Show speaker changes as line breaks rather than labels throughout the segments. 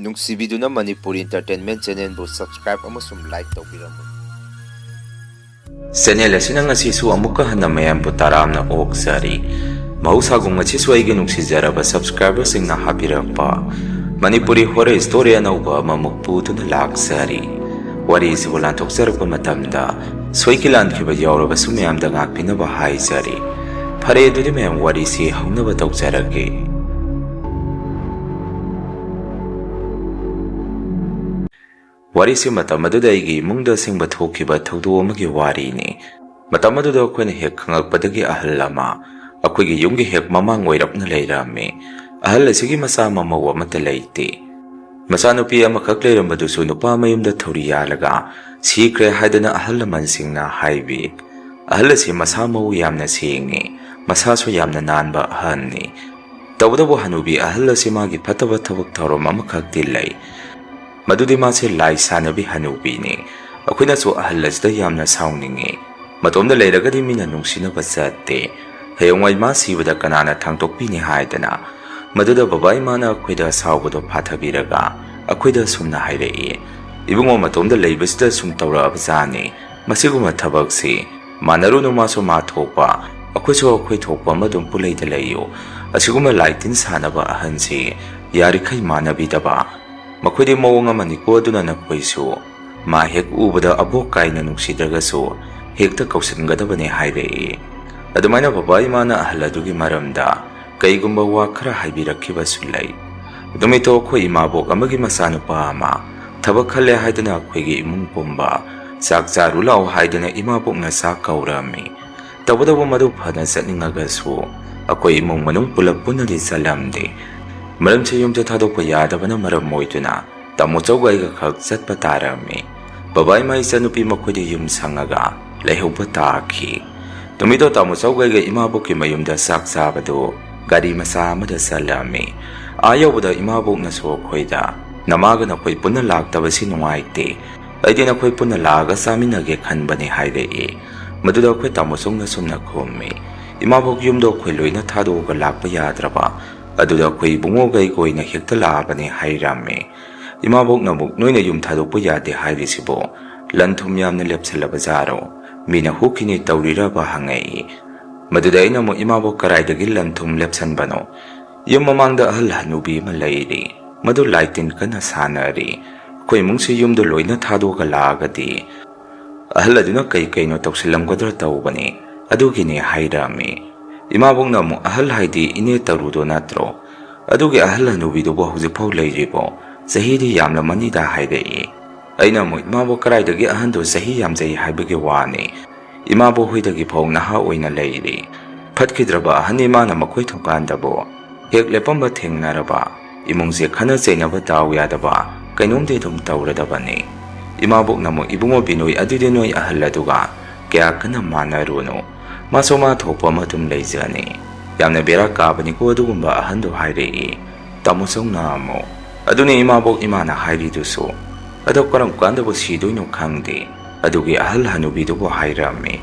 ꯅꯨꯡꯁꯤꯕꯤꯗꯨꯅ Manipuri entertainment ꯆꯦꯅꯦꯜꯕꯨ subscribe ꯑꯃꯁꯨꯡ like ꯇꯧꯕꯤꯔꯝꯃꯨ꯫
Channel ꯑꯁꯤꯅ ꯉꯁꯤꯁꯨ ꯑꯃꯨꯛꯀ ꯍꯟꯅ ꯃꯌꯥꯝꯕꯨ ꯇꯔꯥꯝꯅ ꯑꯣꯛꯆꯔꯤ꯫ ꯃꯍꯧꯁꯥꯒꯨꯝ ꯉꯁꯤꯁꯨ ꯑꯩꯒꯤ ꯅꯨꯡꯁꯤꯖꯔꯕ ꯁꯕꯁꯀ꯭ꯔꯥꯏꯕꯔꯁꯤꯡꯅ ꯍꯥꯞꯄꯤꯔꯛꯄ ꯃꯅꯤꯄꯨꯔꯤ ꯍꯣꯔꯔ ꯁ꯭ꯇꯣꯔꯤ ꯑꯅꯧꯕ ꯑꯃꯃꯨꯛ ꯄꯨꯗꯨꯅ ꯂꯥꯛꯆꯔꯤ꯫ ꯋꯥꯔꯤꯁꯤꯕꯨ ꯂꯥꯟꯊꯣꯛꯆꯔꯛꯄ ꯃꯇꯝꯗ ꯁꯣꯏꯈꯤ ꯂꯥꯟꯈꯤꯕ ꯌꯥꯎꯔꯕꯁꯨ ꯃꯌꯥꯝꯗ ꯉꯥꯛꯄꯤꯅꯕ ꯍꯥꯏꯖꯔꯤ꯫ ꯐꯔꯦ ꯑꯗꯨꯗꯤ ꯃꯌꯥꯝ ꯋꯥꯔꯤꯁꯤ ꯍꯧꯅꯕ ꯇꯧꯖꯔꯒꯦ꯫ ꯋꯥꯔꯤꯁꯤ ꯃꯇꯝ ꯑꯗꯨꯗ ꯑꯩꯒꯤ ꯏꯃꯨꯡꯗ ꯑꯁꯦꯡꯕ ꯊꯣꯛꯈꯤꯕ ꯊꯧꯗꯣꯛ ꯑꯃꯒꯤ ꯋꯥꯔꯤꯅꯤ꯫ ꯃꯇꯝ ꯑꯗꯨꯗ ꯑꯩꯈꯣꯏꯅ ꯍꯦꯛ ꯈꯪꯉꯛꯄꯗꯒꯤ ꯑꯍꯜ ꯑꯃ ꯑꯩꯈꯣꯏꯒꯤ ꯌꯨꯝꯒꯤ ꯍꯦꯛ ꯃꯃꯥꯡ ꯑꯣꯏꯔꯞꯅ ꯂꯩꯔꯝꯃꯤ꯫ ꯑꯍꯜ ꯑꯁꯤꯒꯤ ꯃꯆꯥ ꯃꯃꯧ ꯑꯃꯠꯇ ꯂꯩꯇꯦ꯫ ꯃꯆꯥꯅꯨꯄꯤ ꯑꯃꯈꯛ ꯂꯩꯔꯝꯕꯗꯨꯁꯨ ꯅꯨꯄꯥ ꯃꯌꯨꯝꯗ ꯊꯧꯔꯤ ꯌꯥꯜꯂꯒ ꯁꯤꯈ꯭ꯔꯦ ꯍꯥꯏꯗꯅ ꯑꯍꯜ ꯂꯃꯟꯁꯤꯡꯅ ꯍꯥꯏꯕꯤ꯫ ꯑꯍꯜ ꯑꯁꯤ ꯃꯁꯥ ꯃꯎ ꯌꯥꯝꯅ ꯁꯦꯡꯉꯤ, ꯃꯁꯥꯁꯨ ꯌꯥꯝꯅ ꯅꯥꯟꯕ ꯑꯍꯜꯅꯤ꯫ ꯇꯧꯕꯇꯕꯨ ꯍꯅꯨꯕꯤ ꯑꯍꯜ ꯑꯁꯤ ꯃꯥꯒꯤ ꯐꯠꯇꯕ ꯊꯕꯛ ꯊꯧꯔꯝ ꯑꯃꯈꯛꯇꯤ ꯂꯩ, ꯃꯗꯨꯗꯤ ꯃꯥꯁꯦ ꯂꯥꯏ ꯁꯥꯟꯅꯕꯤ ꯍꯅꯨꯕꯤꯅꯤ꯫ ꯑꯩꯈꯣꯏꯅꯁꯨ ꯑꯍꯜ ꯑꯁꯤꯗ ꯌꯥꯝꯅ ꯁꯥꯎꯅꯤꯡꯉꯤ꯫ ꯃꯇꯣꯝꯗ ꯂꯩꯔꯒꯗꯤ ꯃꯤꯅ ꯅꯨꯡꯁꯤꯅꯕ ꯆꯠꯇꯦ, ꯍꯌꯦꯡꯋꯥꯏ ꯃꯥ ꯁꯤꯕꯗ ꯀꯅꯥꯅ ꯊꯥꯡꯇꯣꯛꯄꯤꯅꯤ ꯍꯥꯏꯗꯅ꯫ ꯃꯗꯨꯗ ꯕꯕꯥ ꯏꯃꯥꯅ ꯑꯩꯈꯣꯏꯗ ꯁꯥꯎꯕꯗꯣ ꯐꯥꯊꯕꯤꯔꯒ ꯑꯩꯈꯣꯏꯗ ꯁꯨꯝꯅ ꯍꯥꯏꯔꯛꯏ, ꯏꯕꯨꯡꯉꯣ ꯃꯇꯣꯝꯗ ꯂꯩꯕꯁꯤꯗ ꯁꯨꯝ ꯇꯧꯔꯛꯑꯕꯖꯥꯠꯅꯤ, ꯃꯁꯤꯒꯨꯝꯕ ꯊꯕꯛꯁꯤ ꯃꯥꯟꯅꯔꯨꯅꯨ, ꯃꯥꯁꯨ ꯃꯥ ꯊꯣꯛꯄ ꯑꯩꯈꯣꯏꯁꯨ ꯑꯩꯈꯣꯏ ꯊꯣꯛꯄ ꯑꯃꯗꯨꯝ ꯄꯨꯂꯩꯗ ꯂꯩꯌꯨ꯫ ꯑꯁꯤꯒꯨꯝꯕ ꯂꯥꯏꯇꯤꯟ ꯁꯥꯟꯅꯕ ꯑꯍꯟꯁꯤ ꯌꯥꯔꯤꯈꯩ ꯃꯥꯟꯅꯕꯤꯗꯕ, ꯃꯈꯣꯏꯗꯤ ꯃꯑꯣꯡ ꯑꯃꯅꯤꯀꯣ, ꯑꯗꯨꯅ ꯅꯈꯣꯏꯁꯨ ꯃꯥ ꯍꯦꯛ ꯎꯕꯗ ꯑꯕꯣꯛ ꯀꯥꯏꯅ ꯅꯨꯡꯁꯤꯗ꯭ꯔꯒꯁꯨ ꯍꯦꯛꯇ ꯀꯧꯁꯤꯟꯒꯗꯕꯅꯤ ꯍꯥꯏꯔꯛꯏ꯫ ꯑꯗꯨꯃꯥꯏꯅ ꯕꯕꯥ ꯏꯃꯥꯅ ꯑꯍꯜ ꯑꯗꯨꯒꯤ ꯃꯔꯝꯗ ꯀꯩꯒꯨꯝꯕ ꯋꯥ ꯈꯔ ꯍꯥꯏꯕꯤꯔꯛꯈꯤꯕꯁꯨ ꯂꯩ꯫ ꯅꯨꯃꯤꯠꯇꯣ ꯑꯩꯈꯣꯏ ꯏꯃꯥꯕꯣꯛ ꯑꯃꯒꯤ ꯃꯆꯥꯅꯨꯄꯥ ꯑꯃ ꯊꯕꯛ ꯈꯜꯂꯦ ꯍꯥꯏꯗꯅ ꯑꯩꯈꯣꯏꯒꯤ ꯏꯃꯨꯡ ꯄꯨꯝꯕ ꯆꯥꯛ ꯆꯥꯔꯨ ꯂꯥꯛꯑꯣ ꯍꯥꯏꯗꯅ ꯏꯃꯥꯕꯣꯛꯅ ꯆꯥꯛ ꯀꯧꯔꯝꯃꯤ꯫ ꯇꯧꯕꯇꯕꯨ ꯃꯗꯨ ꯐꯅ ꯆꯠꯅꯤꯡꯉꯒꯁꯨ ꯑꯩꯈꯣꯏ ꯏꯃꯨꯡ ꯃꯅꯨꯡ ꯄꯨꯂꯞ ꯄꯨꯟꯅꯗꯤ ꯆꯠꯂꯝꯗꯦ꯫ ꯃꯔꯝꯁꯦ ꯌꯨꯝꯁꯦ ꯊꯥꯗꯣꯛꯄ ꯌꯥꯗꯕꯅ ꯃꯔꯝ ꯑꯣꯏꯗꯨꯅ ꯇꯥꯃꯣꯆꯧꯒ ꯑꯩꯒ ꯈꯛ ꯆꯠꯄ ꯇꯥꯔꯝꯃꯤ꯫ ꯕꯕꯥ ꯏꯃꯥ ꯏꯆꯟꯅꯨꯄꯤ ꯃꯈꯣꯏꯗꯤ ꯌꯨꯝ ꯁꯪꯉꯒ ꯂꯩꯍꯧꯕ ꯇꯥꯈꯤ꯫ ꯅꯨꯃꯤꯠꯇꯣ ꯇꯥꯃꯣꯆꯧꯒ ꯑꯩꯒ ꯏꯃꯥꯕꯣꯛꯀꯤ ꯃꯌꯨꯝꯗ ꯆꯥꯛ ꯆꯥꯕꯗꯨ ꯒꯥꯔꯤ ꯃꯆꯥ ꯑꯃꯗ ꯆꯠꯂꯝꯃꯤ꯫ ꯌꯧꯕꯗ ꯏꯃꯥꯕꯣꯛꯅꯁꯨ ꯑꯩꯈꯣꯏꯗ, ꯅꯃꯥꯒ ꯅꯈꯣꯏ ꯄꯨꯟꯅ ꯂꯥꯛꯇꯕꯁꯤ ꯅꯨꯡꯉꯥꯏꯇꯦ, ꯑꯩꯗꯤ ꯅꯈꯣꯏ ꯄꯨꯟꯅ ꯂꯥꯛꯑꯒ ꯆꯥꯃꯤꯟꯅꯒꯦ ꯈꯟꯕꯅꯤ ꯍꯥꯏꯔꯛꯏ꯫ ꯃꯗꯨꯗ ꯑꯩꯈꯣꯏ ꯇꯥꯃꯣꯆꯧꯅ ꯁꯨꯝꯅ ꯈꯨꯝꯃꯤ, ꯏꯃꯥꯕꯣꯛ ꯌꯨꯝꯗꯣ ꯑꯩꯈꯣꯏ ꯂꯣꯏꯅ ꯊꯥꯗꯣꯛꯑꯒ ꯂꯥꯛꯄ ꯌꯥꯗ꯭ꯔꯕ, ꯑꯗꯨꯗ ꯑꯩꯈꯣꯏ ꯏꯕꯨꯡꯉꯣꯒ ꯑꯩꯒ ꯑꯣꯏꯅ ꯍꯦꯛꯇ ꯂꯥꯛꯑꯕꯅꯤ ꯍꯥꯏꯔꯝꯃꯤ꯫ ꯏꯃꯥꯕꯣꯛꯅ ꯑꯃꯨꯛ, ꯅꯣꯏꯅ ꯌꯨꯝ ꯊꯥꯗꯣꯛꯄ ꯌꯥꯗꯦ ꯍꯥꯏꯔꯤꯁꯤꯕꯣ ꯂꯟ ꯊꯨꯝ ꯌꯥꯝꯅ ꯂꯦꯞꯁꯜꯂꯕꯖꯥꯔꯣ, ꯃꯤꯅ ꯍꯨꯛꯈꯤꯅꯤ ꯇꯧꯔꯤꯔꯕ ꯍꯪꯉꯛꯏ꯫ ꯃꯗꯨꯗ ꯑꯩꯅ ꯑꯃꯨꯛ, ꯏꯃꯥꯕꯣꯛ ꯀꯔꯥꯏꯗꯒꯤ ꯂꯟ ꯊꯨꯝ ꯂꯦꯞꯁꯟꯕꯅꯣ, ꯌꯨꯝ ꯃꯃꯥꯡꯗ ꯑꯍꯜ ꯍꯅꯨꯕꯤ ꯑꯃ ꯂꯩꯔꯤ, ꯃꯗꯨ ꯂꯥꯏꯇꯤꯟ ꯀꯟꯅ ꯁꯥꯟꯅꯔꯤ, ꯑꯩꯈꯣꯏ ꯏꯃꯨꯡꯁꯤ ꯌꯨꯝꯗꯣ ꯂꯣꯏꯅ ꯊꯥꯗꯣꯛꯑꯒ ꯂꯥꯛꯑꯒꯗꯤ ꯑꯍꯜ ꯑꯗꯨꯅ ꯀꯩꯅꯣ ꯇꯧꯁꯤꯜꯂꯝꯒꯗ꯭ꯔꯥ ꯇꯧꯕꯅꯤ, ꯑꯗꯨꯒꯤꯅꯦ ꯍꯥꯏꯔꯝꯃꯤ꯫ ꯏꯃꯥꯕꯣꯛꯅ ꯑꯃꯨꯛ, ꯑꯍꯜ ꯍꯥꯏꯗꯤ ꯏꯅꯦ ꯇꯔꯨꯗꯣ ꯅꯠꯇ꯭ꯔꯣ, ꯑꯗꯨꯒꯤ ꯑꯍꯜ ꯍꯅꯨꯕꯤꯗꯨꯕꯨ ꯍꯧꯖꯤꯛꯐꯥꯎ ꯂꯩꯔꯤꯕꯣ, ꯆꯍꯤꯗꯤ ꯌꯥꯝꯂꯝꯃꯅꯤꯗ ꯍꯥꯏꯔꯛꯏ꯫ ꯑꯩꯅ ꯑꯃꯨꯛ, ꯏꯃꯥꯕꯣꯛ ꯀꯔꯥꯏꯗꯒꯤ ꯑꯍꯟꯗꯣ ꯆꯍꯤ ꯌꯥꯝꯖꯩ ꯍꯥꯏꯕꯒꯤ ꯋꯥꯅꯤ, ꯏꯃꯥꯕꯣꯛ ꯍꯣꯏꯗꯒꯤ ꯐꯥꯎ ꯅꯍꯥ ꯑꯣꯏꯅ ꯂꯩꯔꯤ, ꯐꯠꯈꯤꯗ꯭ꯔꯕ ꯑꯍꯟ ꯏꯃꯥꯅ ꯃꯈꯣꯏ ꯊꯣꯡꯀꯥꯟꯗꯕꯨ ꯍꯦꯛ ꯂꯦꯞꯄꯝꯕ ꯊꯦꯡꯅꯔꯕ ꯏꯃꯨꯡꯁꯦ ꯈꯟꯅ ꯆꯩꯅꯕ ꯗꯥꯎ ꯌꯥꯗꯕ ꯀꯩꯅꯣꯝꯗꯤ ꯑꯗꯨꯝ ꯇꯧꯔꯗꯕꯅꯤ꯫ ꯏꯃꯥꯕꯣꯛꯅ ꯑꯃꯨꯛ, ꯏꯕꯨꯡꯉꯣ ꯕꯤꯅꯣꯏ, ꯑꯗꯨꯗꯤ ꯅꯣꯏ ꯑꯍꯜ ꯑꯗꯨꯒ ꯀꯌꯥ ꯀꯟꯅ ꯃꯥꯟꯅꯔꯨꯅꯨ, ꯃꯥꯁꯨ ꯃꯥ ꯊꯣꯛꯄ ꯑꯃ ꯑꯗꯨꯝ ꯂꯩꯖꯅꯤ, ꯌꯥꯝꯅ ꯕꯦꯔꯥ ꯀꯥꯕꯅꯤꯀꯣ ꯑꯗꯨꯒꯨꯝꯕ ꯑꯍꯟꯗꯣ ꯍꯥꯏꯔꯛꯏ꯫ ꯇꯥꯃꯣꯆꯧꯅ ꯑꯃꯨꯛ, ꯑꯗꯨꯅꯤ ꯏꯃꯥꯕꯣꯛ ꯏꯃꯥꯅ ꯍꯥꯏꯔꯤꯗꯨꯁꯨ, ꯑꯗꯣ ꯀꯔꯝ ꯀꯥꯟꯗꯕꯨ ꯁꯤꯗꯣꯏꯅꯣ ꯈꯪꯗꯦ, ꯑꯗꯨꯒꯤ ꯑꯍꯜ ꯍꯅꯨꯕꯤꯗꯨꯕꯨ ꯍꯥꯏꯔꯝꯃꯤ꯫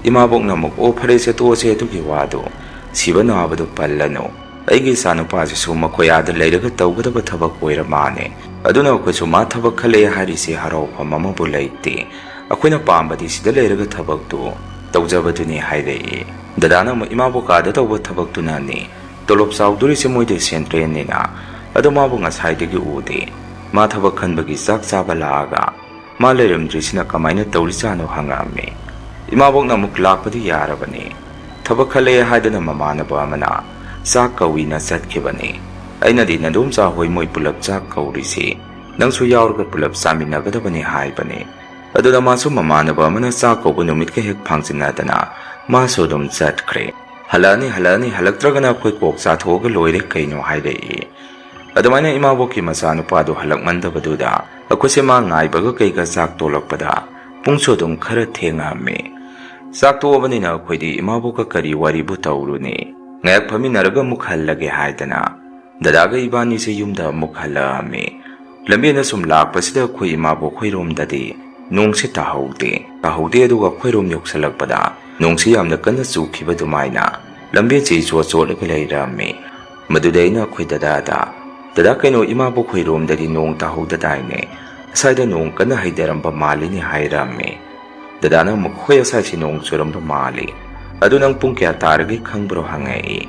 ꯏꯃꯥꯕꯣꯛꯅ ꯑꯃꯨꯛ, ꯑꯣ ꯐꯔꯦꯁꯦ ꯇꯣꯛꯑꯁꯦ ꯑꯗꯨꯒꯤ ꯋꯥꯗꯣ, ꯁꯤꯕ ꯅꯥꯕꯗꯣ ꯄꯜꯂꯅꯨ, ꯑꯩꯒꯤ ꯏꯆꯥꯅꯨꯄꯥꯁꯤꯁꯨ ꯃꯈꯣꯏ ꯑꯥꯗ ꯂꯩꯔꯒ ꯇꯧꯒꯗꯕ ꯊꯕꯛ ꯑꯣꯏꯔ ꯃꯥꯅꯦ, ꯑꯗꯨꯅ ꯑꯩꯈꯣꯏꯁꯨ ꯃꯥ ꯊꯕꯛ ꯈꯜꯂꯛꯑꯦ ꯍꯥꯏꯔꯤꯁꯦ ꯍꯔꯥꯎꯐꯝ ꯑꯃꯕꯨ ꯂꯩꯇꯦ, ꯑꯩꯈꯣꯏꯅ ꯄꯥꯝꯕꯗꯤ ꯁꯤꯗ ꯂꯩꯔꯒ ꯊꯕꯛꯇꯨ ꯇꯧꯖꯕꯗꯨꯅꯤ ꯍꯥꯏꯔꯛꯏ꯫ ꯗꯗꯥꯅ ꯑꯃꯨꯛ, ꯏꯃꯥꯕꯣꯛ ꯑꯥꯗ ꯇꯧꯕ ꯊꯕꯛꯇꯨꯅꯅꯤ, ꯇꯣꯂꯣꯞ ꯆꯥꯎꯗꯣꯔꯤꯁꯦ ꯃꯣꯏꯗꯤ ꯁꯦꯟꯇ꯭ꯔꯦꯟꯅꯤꯅ, ꯑꯗꯣ ꯃꯥꯕꯨ ꯉꯁꯥꯏꯗꯒꯤ ꯎꯗꯦ, ꯃꯥ ꯊꯕꯛꯈꯟꯕꯒꯤ ꯆꯥꯛ ꯆꯥꯕ ꯂꯥꯛꯑꯒ ꯃꯥ ꯂꯩꯔꯝꯗ꯭ꯔꯤꯁꯤꯅ ꯀꯃꯥꯏꯅ ꯇꯧꯔꯤꯖꯥꯠꯅꯣ ꯍꯪꯉꯛꯑꯝꯃꯤ꯫ ꯏꯃꯥꯕꯣꯛꯅ ꯑꯃꯨꯛ, ꯂꯥꯛꯄꯗꯤ ꯌꯥꯔꯕꯅꯤ, ꯊꯕꯛ ꯈꯜꯂꯛꯑꯦ ꯍꯥꯏꯗꯅ ꯃꯃꯥꯟꯅꯕ ꯑꯃꯅ ꯆꯥꯛ ꯀꯧꯏꯅ ꯆꯠꯈꯤꯕꯅꯤ, ꯑꯩꯅꯗꯤ ꯅꯗꯣꯝꯆꯥ ꯍꯣꯏ ꯃꯣꯏ ꯄꯨꯂꯞ ꯆꯥꯛ ꯀꯧꯔꯤꯁꯤ, ꯅꯪꯁꯨ ꯌꯥꯎꯔꯒ ꯄꯨꯂꯞ ꯆꯥꯃꯤꯟꯅꯒꯗꯕꯅꯤ ꯍꯥꯏꯕꯅꯤ꯫ ꯑꯗꯨꯗ ꯃꯥꯁꯨ ꯃꯃꯥꯟꯅꯕ ꯑꯃꯅ ꯆꯥꯛ ꯀꯧꯕ ꯅꯨꯃꯤꯠꯀ ꯍꯦꯛ ꯐꯥꯡꯖꯤꯟꯅꯗꯅ ꯃꯥꯁꯨ ꯑꯗꯨꯝ ꯆꯠꯈ꯭ꯔꯦ, ꯍꯜꯂꯛꯑꯅꯤ ꯍꯜꯂꯛꯇ꯭ꯔꯒꯅ ꯑꯩꯈꯣꯏ ꯀꯣꯛ ꯆꯥꯊꯣꯛꯑꯒ ꯂꯣꯏꯔꯦ ꯀꯩꯅꯣ ꯍꯥꯏꯔꯛꯏ꯫ ꯑꯗꯨꯃꯥꯏꯅ ꯏꯃꯥꯕꯣꯛꯀꯤ ꯃꯆꯥꯅꯨꯄꯥꯗꯣ ꯍꯜꯂꯛꯃꯟꯗꯕꯗꯨꯗ ꯑꯩꯈꯣꯏꯁꯦ ꯃꯥ ꯉꯥꯏꯕꯒ ꯀꯩꯒ ꯆꯥꯛ ꯇꯣꯂꯛꯄꯗ ꯄꯨꯡꯁꯨ ꯑꯗꯨꯝ ꯈꯔ ꯊꯦꯡꯉꯝꯃꯤ꯫ ꯆꯥꯛ ꯇꯣꯛꯑꯕꯅꯤꯅ ꯑꯩꯈꯣꯏꯗꯤ ꯏꯃꯥꯕꯣꯛꯀ ꯀꯔꯤ ꯋꯥꯔꯤꯕꯨ ꯇꯧꯔꯨꯅꯤ, ꯉꯥꯏꯍꯥꯛ ꯐꯝꯃꯤꯟꯅꯔꯒ ꯑꯃꯨꯛ ꯍꯜꯂꯒꯦ ꯍꯥꯏꯗꯅ ꯗꯗꯥꯒ ꯏꯕꯥꯅꯤꯁꯦ ꯌꯨꯝꯗ ꯑꯃꯨꯛ ꯍꯜꯂꯛꯑꯝꯃꯤ꯫ ꯂꯝꯕꯦꯟꯗ ꯁꯨꯝ ꯂꯥꯛꯄꯁꯤꯗ ꯑꯩꯈꯣꯏ ꯏꯃꯥꯕꯣꯛ ꯈꯣꯏꯔꯣꯝꯗꯗꯤ ꯅꯣꯡꯁꯦ ꯇꯥꯍꯧꯗꯦ, ꯑꯗꯨꯒ ꯑꯩꯈꯣꯏꯔꯣꯝ ꯌꯧꯁꯜꯂꯛꯄꯗ ꯅꯣꯡꯁꯤ ꯌꯥꯝꯅ ꯀꯟꯅ ꯆꯨꯈꯤꯕ ꯑꯗꯨꯃꯥꯏꯅ ꯂꯝꯕꯦꯟꯁꯦ ꯏꯆꯣꯠ ꯆꯣꯠꯂꯒ ꯂꯩꯔꯝꯃꯤ꯫ ꯃꯗꯨꯗ ꯑꯩꯅ ꯑꯩꯈꯣꯏ ꯗꯗꯥꯗ, Dada kaino imabu khoi nong tahudadayne, asayda nong kana haydaramba mali ni hayrame. Dada na mukhoy asay si nong suramba mali. Ado nang pung kaya taragi kangbro hangay.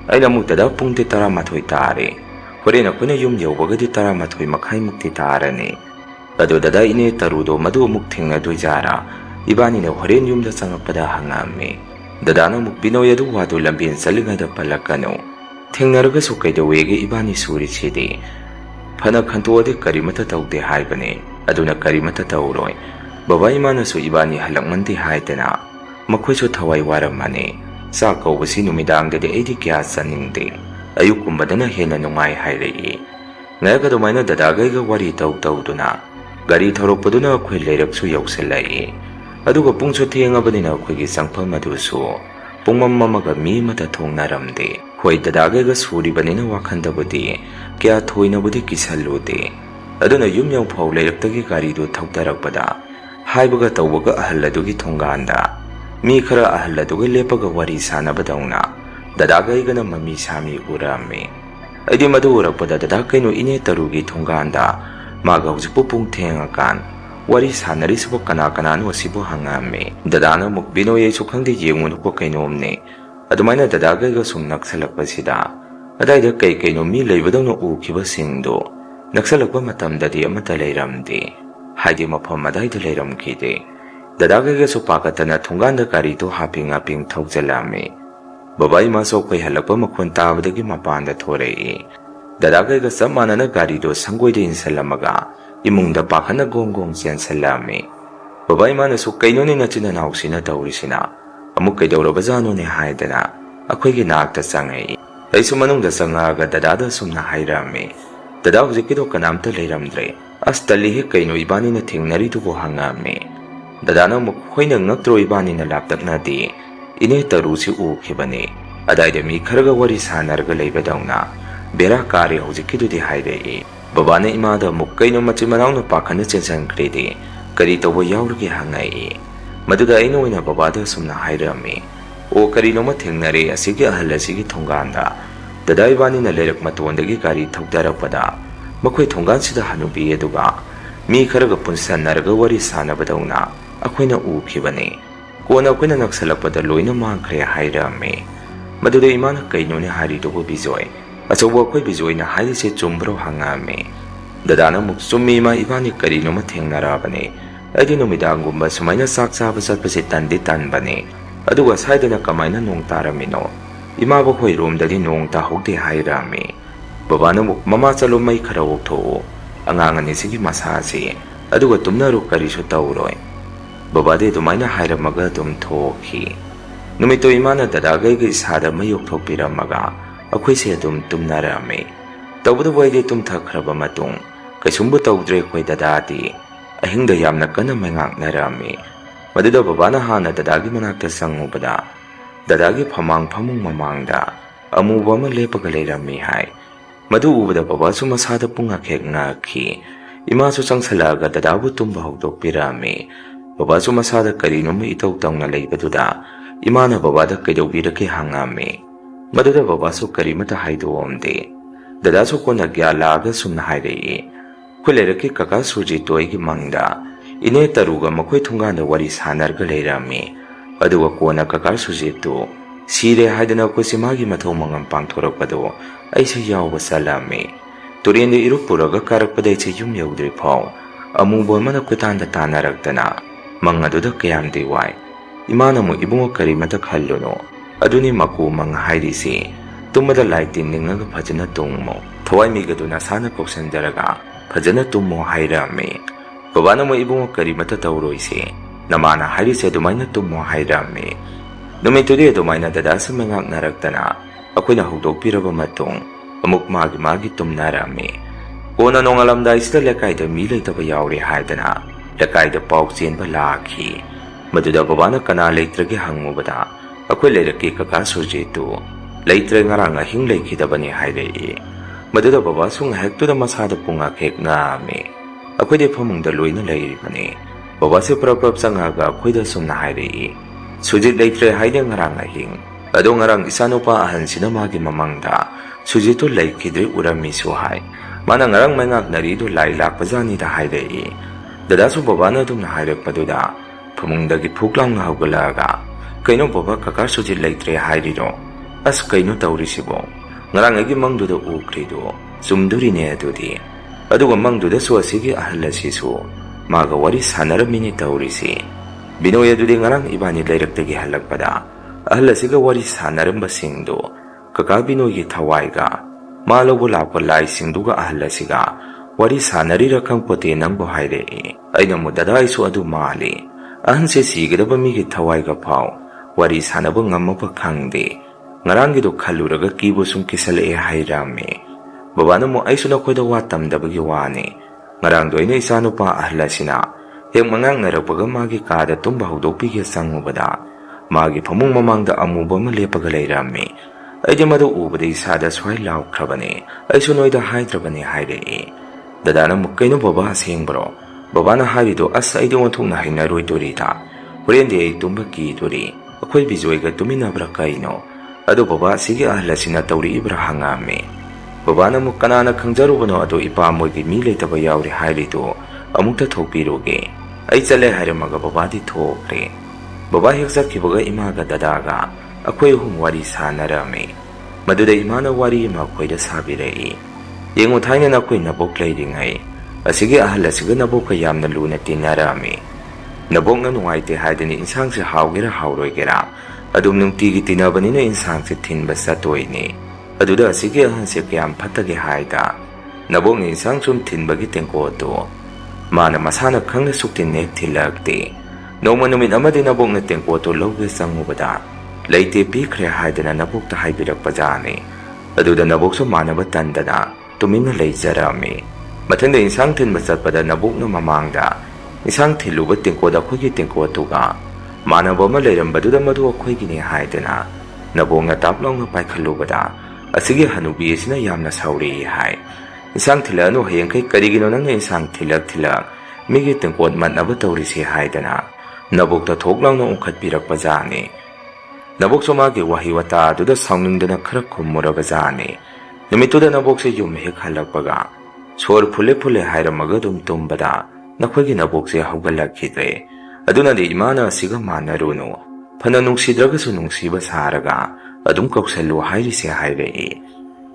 Ay namuk dada pung ti tara matoy tari. Hore na kuna yumyaw baga di tara matoy makhay mukti tarani. Ado dada ini tarudo madu mukting na duyjara. Ibani na hore yumda sangapada hangame. Dada na muk binoy adu wado lambin salingada palakano. Tengnaraga sukay da wege ibani suri chidi. Pana kanto ade karimata tawde haibane. Ado na karimata tawroy. Baba imana su ibani halakmanti haitana. Makoy thawai waramane. Sa kaubasi numidangdadi aidi kya saningde. Ayukumbadana hena nungay hayrei. Ngaya kadumayna dadagayga wari taw-tawduna. Gari tharokpaduna akoy layraksu yawsalai. Aduga pungso tiyangabadina akoygi sangpam madusu. Pungmamamaga mi matatong naramde. Hoy dadagayga suribanina wakandabudi. Kaya thoynabudi kisallude. Aduna yumyaw paw layraktagi garido tawtarakpada. Haibaga tawbaga ahaladugi thongganda. Mi khara ahaladuga lepaga wari sanabadawna. Dadagayga na mami sami urame. Aydi madu urakpada dadagayno ine tarugi thongganda. Maga hujikpo pung tengakan. Wari sanari sibo kana-kanano sibo hangame. Dadana mukbinoy sukhangdi yengun ko kainomne. Adumayna dadagayga sum naksalakpasida. Adayda kay-kayno mi laybadawno ukiba singdo. Naksalakpa matamdadi amata layramdi. Haydi mapam adayda layramkide. Dadagayga supakatana thongganda karito haping-haping thawjalame. Babay maso kay halakpa makuntabadagi mapanda thorei. Dadagayga samanana garido sanggoyda insalamaga. Imungda pakana gonggong siyan salami. Babay manaso kayno ni nachinanaw sina tawrisina. Amuk kay dawrabazano ni haydana. Ako'y ginagta sangay. Ay sumanong dasangaga dadada sumna hayrami. Dada hujikido kanamta layramdre. As talihi kayno ibani na tingnarito ko hangami. Dadana mukhoy na ngagtro ibani na laptak na di. Ine tarusi ukibani. Adayda mi karaga wari sanarga laybadaw na. Bera kari hujikido di hayrei. Babana imada mukkay no machimanaw na pakana chensan kredi. Kari tawa yawragi hangay. Maduda ay no ina babada sumna hayrami. O kari no matingnari asigi ahala sige thongganda. Dada ibani na layrak matuandagi kari thawdarakpada. Makoy thonggan sida hanubi eduga. Mi karaga punsan naraga wari sanabadaw na. Ako'y na ukibani. Kung ako'y na nagsalakpada loy na mga kaya hayrami. Maduda imana kay no ni harito ko bizoy. Asawa ko'y bizoy na hari si chumbro hangame. Dadana muksumima ibani karino mateng narabane. Ay di numidangumba sumay na saksabasat pasitan di tanbane. Aduga sayda na kamay na nung taramino. Imaba ko'y room dali nung tahog di hayrame. Babana mukmamasalo may karawok to. Angangan ni sige masasi. Aduga tumnaro kariso tawroy. Babade dumay na hayramaga tumtoki. Numito imana dadagay ga isada mayok piramaga. Ako'y siya tumnarami. Tawbada wayde tumtakraba matong. Kasumbo tawdre ko'y dadati. Ahingda yamna ka na may ngaknarami. Madada babana hana dadagi manakta sangubada. Dadagi pamang mamangda. Amuba malepagalay hay. Madu ubada baba sumasada pungakek ngaki. Ima susang salaga dadabu tumbahog pirami. Baba sumasada karino may itaw-taw na laybaduda. Ima na babada kaydawbira ki hangami. Maduda babaso karimata haydoomde. Dadaso ko nagyalaga sumna hayrei. Kuleraki kaka suji toygi mangda. Ine taruga makoy thongganda wari sanarga layrami. Aduga ko na kaka suji to. Sire haydana ko si magi mathaw mangang pangthorakpado. Ay sa yawa salami. Turinde irupuraga karakpaday sa yumyawdri paw. Amubo manakutanda tanaragtana. Mga duda kayam diway. Imana mo ibungo karimata khallono. Aduni maku mga hayrisi. Tumada laitin ningaga pajana tungmo. Thaway migado na sana koksandaraga. Pajana tungmo hayrami. Babana mo ibungo karimata tawroisi. Namana hayrisi dumay na tungmo hayrami. Numitudi dumay na dadasa mga naragtana. Ako'y nahugdog piraba matong. Amuk magi-magi tumnarami. Kung anong alam dahil sila lakay da milay tabayawri haydana. Lakay da pauksin balaki. Maduda babana kanalay tragi hangmo bada. Ako'y layraki kakasuji ito. Laytre nga rang ahing laykita ba ni hayrei. Maduda babasong hekto na masada pong akek nga ame. Ako'y di pamungdaloy na layri pa ni. Babasi prapap sa ngaga ako'y da sum na hayrei. Sujit laytre hayda nga rang ahing. Ado nga rang isano pa ahan sinamagi mamangda. Sujitto leikidre urammisu hai. Mana ngarang maingaknarido lai lakpajanida hairei. Dadasu babana adumna hairakpaduda phamungdagi phuklamna hawgalaga kaino baba kaka Sujit leitre hairiro. As kaino taurisibo. Ngarang agi mangduda ukrido sumdurine adudi. Aduga mangduda su asigi ahal asisu maga wari sanaramini taurisi. Binoy adudi ngarang ibani lairakdagi halakpada ahal asiga wari sanarambasingdo kaka Binoygi thawaiga Malabu lakpa lai singduga ahal asiga wari sanarira kangpote nangbo hairei. Aina mo dada isu adu mali. Ahan se sigadaba migi thawaiga pao wari sanaba ngamapa khangde. Ngarangido khaluraga kibo sum kisale hairame. Babana mo aisu na koida watamdabagi wani. Ngarangdo ina isano pa ahal asina. Heng mangang narapaga magi kada tumba hudokpigi sangubada. Magi pamung mamangda amuba malepaga lairame. Aidi madu ubada isada swai laukrabane. Aisu noida haidrabane hairei. Dadana mukaino baba asengbro. Babana harido asa aidi wanthukna hainaroi dorita. Horendi ai tumba ki dori. Akhoi bijoiga tuminabra kaino. Ado baba sige ahal asina tauri ibra hangame. Babana muk kanana khangjarubano ado ipa moigi mi leitaba yauri hairido amukta thokpiroge. Ai chale hairamaga babadi thokre. Baba heksakibaga imaga dadaga akhoi hum wari sanarame. Maduda imana wari ma khoida sabirei. Yengu thaina na khoi nabok leiringai. Asigi ahal asiga nabok yamna luna tinarame. Nabok na nungaite haidani insang se hawgira hawroigera. Adum nungtigi tinabanina insang se thinba satoini. Aduda asigi ahal se kayam phatage haida. Nabok ni insang sum thinbagi tengkoto. Mana masana khangna suktin nek thilakte. Noma numit amadi nabok na tengkoto lawge sangubada. Leite pikre haidana nabok ta haibirak pajane. Aduda nabok so manaba tandana tumina leijarame. Mathanda insang thinba satpada nabok na mamangda. Insang thiluba tengkoda khoigi tengkotuga. Manaba ma leirambaduda madu akhoigi ni haidana. Nabok na taplong na paikhalubada. Asigi hanubi isina yamna sauri hai. Insang thilano hayangkai karigino nang insang thilak migi tengkot matnaba taurisi haidana. Nabok ta thoklang na ungkhat pirak pajane. Nabok so magi wahi wata aduda sauningdana khara khumuraga jane. Numituda nabok se yum hek halakpaga. Sor phule hairamaga dum tumbada. Nakhoigi nabok se hawgalakidre. Aduna di imana asiga manaruno. Phana nungsidragasu nungsiba saraga. Adum kauksalu hairi se hairei.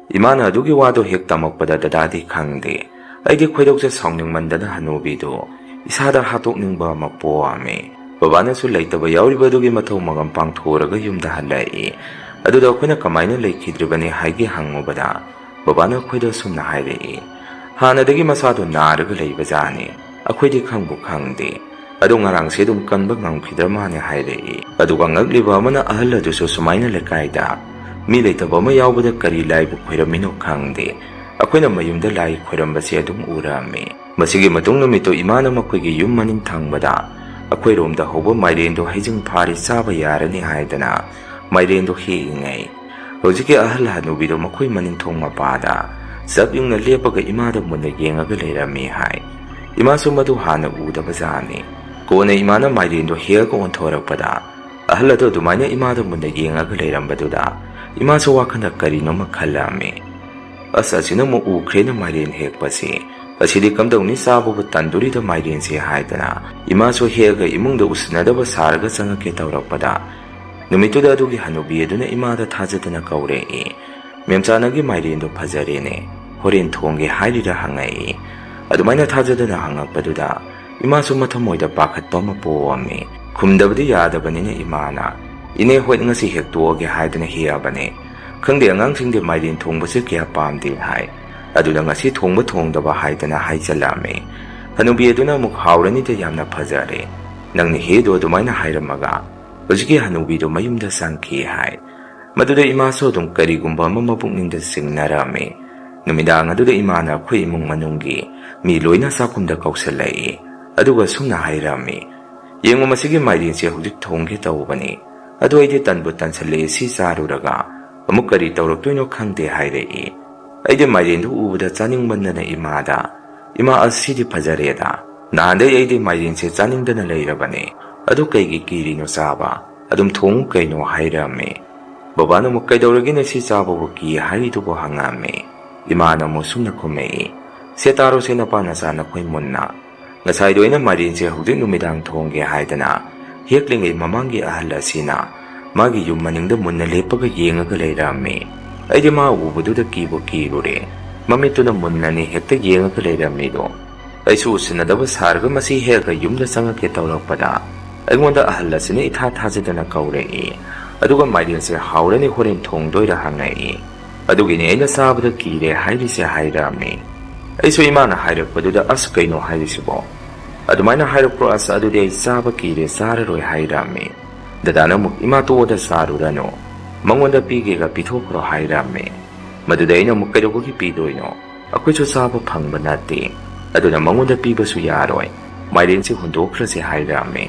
Imana adugi wado hek tamakpada dadadi khangde. Aidi khoidokse sauning mandana hanubido. Isada hatok ningba mapoame. Babana su leitaba yauribadugi mathau magam pangthoraga yumda halai. Aduda akhona kamaina leikidribane haigi hangubada. Babana khoida sumna hairei. Hanadagi masado naraga leibajane. Akhoidi khangbu khangde. Adu ngarang se dum kanba ngangkhidramane hairei. Aduga ngagliba amana ahal adusu sumaina lekaida. Mi leitaba ma yaubada kari laibu khoiramino khangde. Akhona mayumda lai khoirambase adum urame. Masigi matung numito imana makhoigi yum maning thangbada. Akhoi romda hobo mairendo haijing phari chaba yarani haidana. Mairendo hingai. Hojiki ahal hanubido makhoi maning thong mapada. Sab yung nalepaga imada muna yengaga leirami hai. Ima sumadu hana udaba jani. Kone imana mairendo hiyaga onthorakpada. Ahal ado dumaina imada muna yengaga leirambaduda. Ima so wakanda karino makhalame. Asasina mo ukrena mairen hekpasi. Asidi kamdawni sabubu tandurida mairen se haidana. Ima so hiyaga imungda usnadaba saraga sangake tawrakpada. Numituda adugi hanubi aduna imada thajadana kaurei. Memchanagi mairendo phajarene. Horen thonge hairira hangai. Adumaina thajadana hangakpaduda. Ima so mathamoida pakhatpa mapoame. Khumdabadi yadabanina imana. Ine hoit ngasi hektuoge haidana hiyabane. Khangde angangsingde mairen thongbase kya pamde hai. Aduna ngasi thongba thongdaba haidana haijalame. Hanubi aduna muk haurani te yamna phajare. Nangni hedo adumaina hairamaga. Hojiki hanubido mayumda sangki hai. Maduda ima so dum karigumba mamapukningda singnarame. Numidang aduda imana khoi imung manunggi mi loina sakumda kausalai. Aduga sumna hairame. Yengu masigi mairin se hujik thongge tawbani. Adu aidi tanbu tansale si saruraga. Amuk kari tawraktoino khangde hairei. Aidi mairin du ubada chaningmandana imada. Ima asidi phajareda. Nahanda aidi mairin se chaningdana leirabane. Adu kaigi kirino saba. Adum thong kaino hairame. ꯕꯕꯥꯅ ꯑꯃꯨꯛ ꯀꯩꯗꯧꯔꯒꯦꯅ ꯁꯤ ꯆꯥꯕꯕꯨ ꯀꯤ ꯍꯥꯏꯔꯤꯗꯨꯕꯨ ꯍꯪꯉꯝꯃꯤ꯫ ꯏꯃꯥꯅ ꯑꯃꯨꯛ ꯁꯨꯝꯅ ꯈꯨꯝꯃꯛꯏ, ꯁꯦ ꯇꯥꯔꯣꯁꯦ ꯅꯄꯥ ꯅꯆꯥ ꯅꯈꯣꯏ ꯃꯨꯟꯅ, ꯉꯁꯥꯏꯗꯣ ꯑꯩꯅ ꯃꯥꯏꯔꯦꯟꯁꯦ ꯍꯧꯖꯤꯛ ꯅꯨꯃꯤꯗꯥꯡ ꯊꯣꯡꯒꯦ ꯍꯥꯏꯗꯅ ꯍꯦꯛꯂꯤꯉꯩ ꯃꯃꯥꯡꯒꯤ ꯑꯍꯜ ꯑꯁꯤꯅ ꯃꯥꯒꯤ ꯌꯨꯝ ꯃꯅꯤꯡꯗ ꯃꯨꯟꯅ ꯂꯦꯞꯄꯒ ꯌꯦꯡꯉꯒ ꯂꯩꯔꯝꯃꯤ꯫ ꯑꯩꯗꯤ ꯃꯥ ꯎꯕꯗꯨꯗ ꯀꯤꯕꯨ ꯀꯤꯔꯨꯔꯦ, ꯃꯃꯤꯠꯇꯨꯅ ꯃꯨꯟꯅꯅꯤ ꯍꯦꯛꯇ ꯌꯦꯡꯉꯒ ꯂꯩꯔꯝꯃꯤꯗꯣ꯫ ꯑꯩꯁꯨ ꯎꯁꯤꯟꯅꯗꯕ ꯁꯥꯔꯒ ꯃꯁꯤ ꯍꯦꯛꯑꯒ ꯌꯨꯝꯗ ꯆꯪꯉꯛꯀꯦ ꯇꯧꯔꯛꯄꯗ ꯑꯩꯉꯣꯟꯗ ꯑꯍꯜ ꯑꯁꯤꯅ ꯏꯊꯥ ꯊꯥꯖꯗꯅ ꯀꯧꯔꯛꯏ, ꯑꯗꯨꯒ ꯃꯥꯏꯔꯦꯟꯁꯦ ꯍꯥꯎꯔꯅꯤ ꯍꯣꯔꯦꯟ ꯊꯣꯡꯗꯣꯏꯔꯥ ꯍꯪꯉꯛꯏ, ꯑꯗꯨꯒꯤꯅꯤ ꯑꯩꯅ ꯆꯥꯕꯗ ꯀꯤꯔꯦ ꯍꯥꯏꯔꯤꯁꯦ ꯍꯥꯏꯔꯝꯃꯤ꯫ ꯑꯩꯁꯨ ꯏꯃꯥꯅ ꯍꯥꯏꯔꯛꯄꯗꯨꯗ ꯑꯁ ꯀꯩꯅꯣ ꯍꯥꯏꯔꯤꯁꯤꯕꯣ, ꯑꯗꯨꯃꯥꯏꯅ ꯍꯥꯏꯔꯛꯄ꯭ꯔꯣ, ꯑꯁ ꯑꯗꯨꯗꯤ ꯑꯩ ꯆꯥꯕ ꯀꯤꯔꯦ ꯆꯥꯔꯔꯣꯏ ꯍꯥꯏꯔꯝꯃꯤ꯫ ꯗꯗꯥꯅ ꯑꯃꯨꯛ ꯏꯃꯥ ꯇꯣꯛꯑꯣꯗ ꯆꯥꯔꯨꯔꯅꯨ, ꯃꯉꯣꯟꯗ ꯄꯤꯒꯦꯒ ꯄꯤꯊꯣꯛꯈ꯭ꯔꯣ ꯍꯥꯏꯔꯝꯃꯤ꯫ ꯃꯗꯨꯗ ꯑꯩꯅ ꯑꯃꯨꯛ ꯀꯩꯗꯧꯕꯒꯤ ꯄꯤꯗꯣꯏꯅꯣ, ꯑꯩꯈꯣꯏꯁꯨ ꯆꯥꯕ ꯐꯪꯕ ꯅꯠꯇꯦ, ꯑꯗꯨꯅ ꯃꯉꯣꯟꯗ ꯄꯤꯕꯁꯨ ꯌꯥꯔꯣꯏ, ꯃꯥꯏꯔꯦꯟꯁꯤ ꯍꯨꯟꯗꯣꯛꯈ꯭ꯔꯁꯤ ꯍꯥꯏꯔꯝꯃꯤ꯫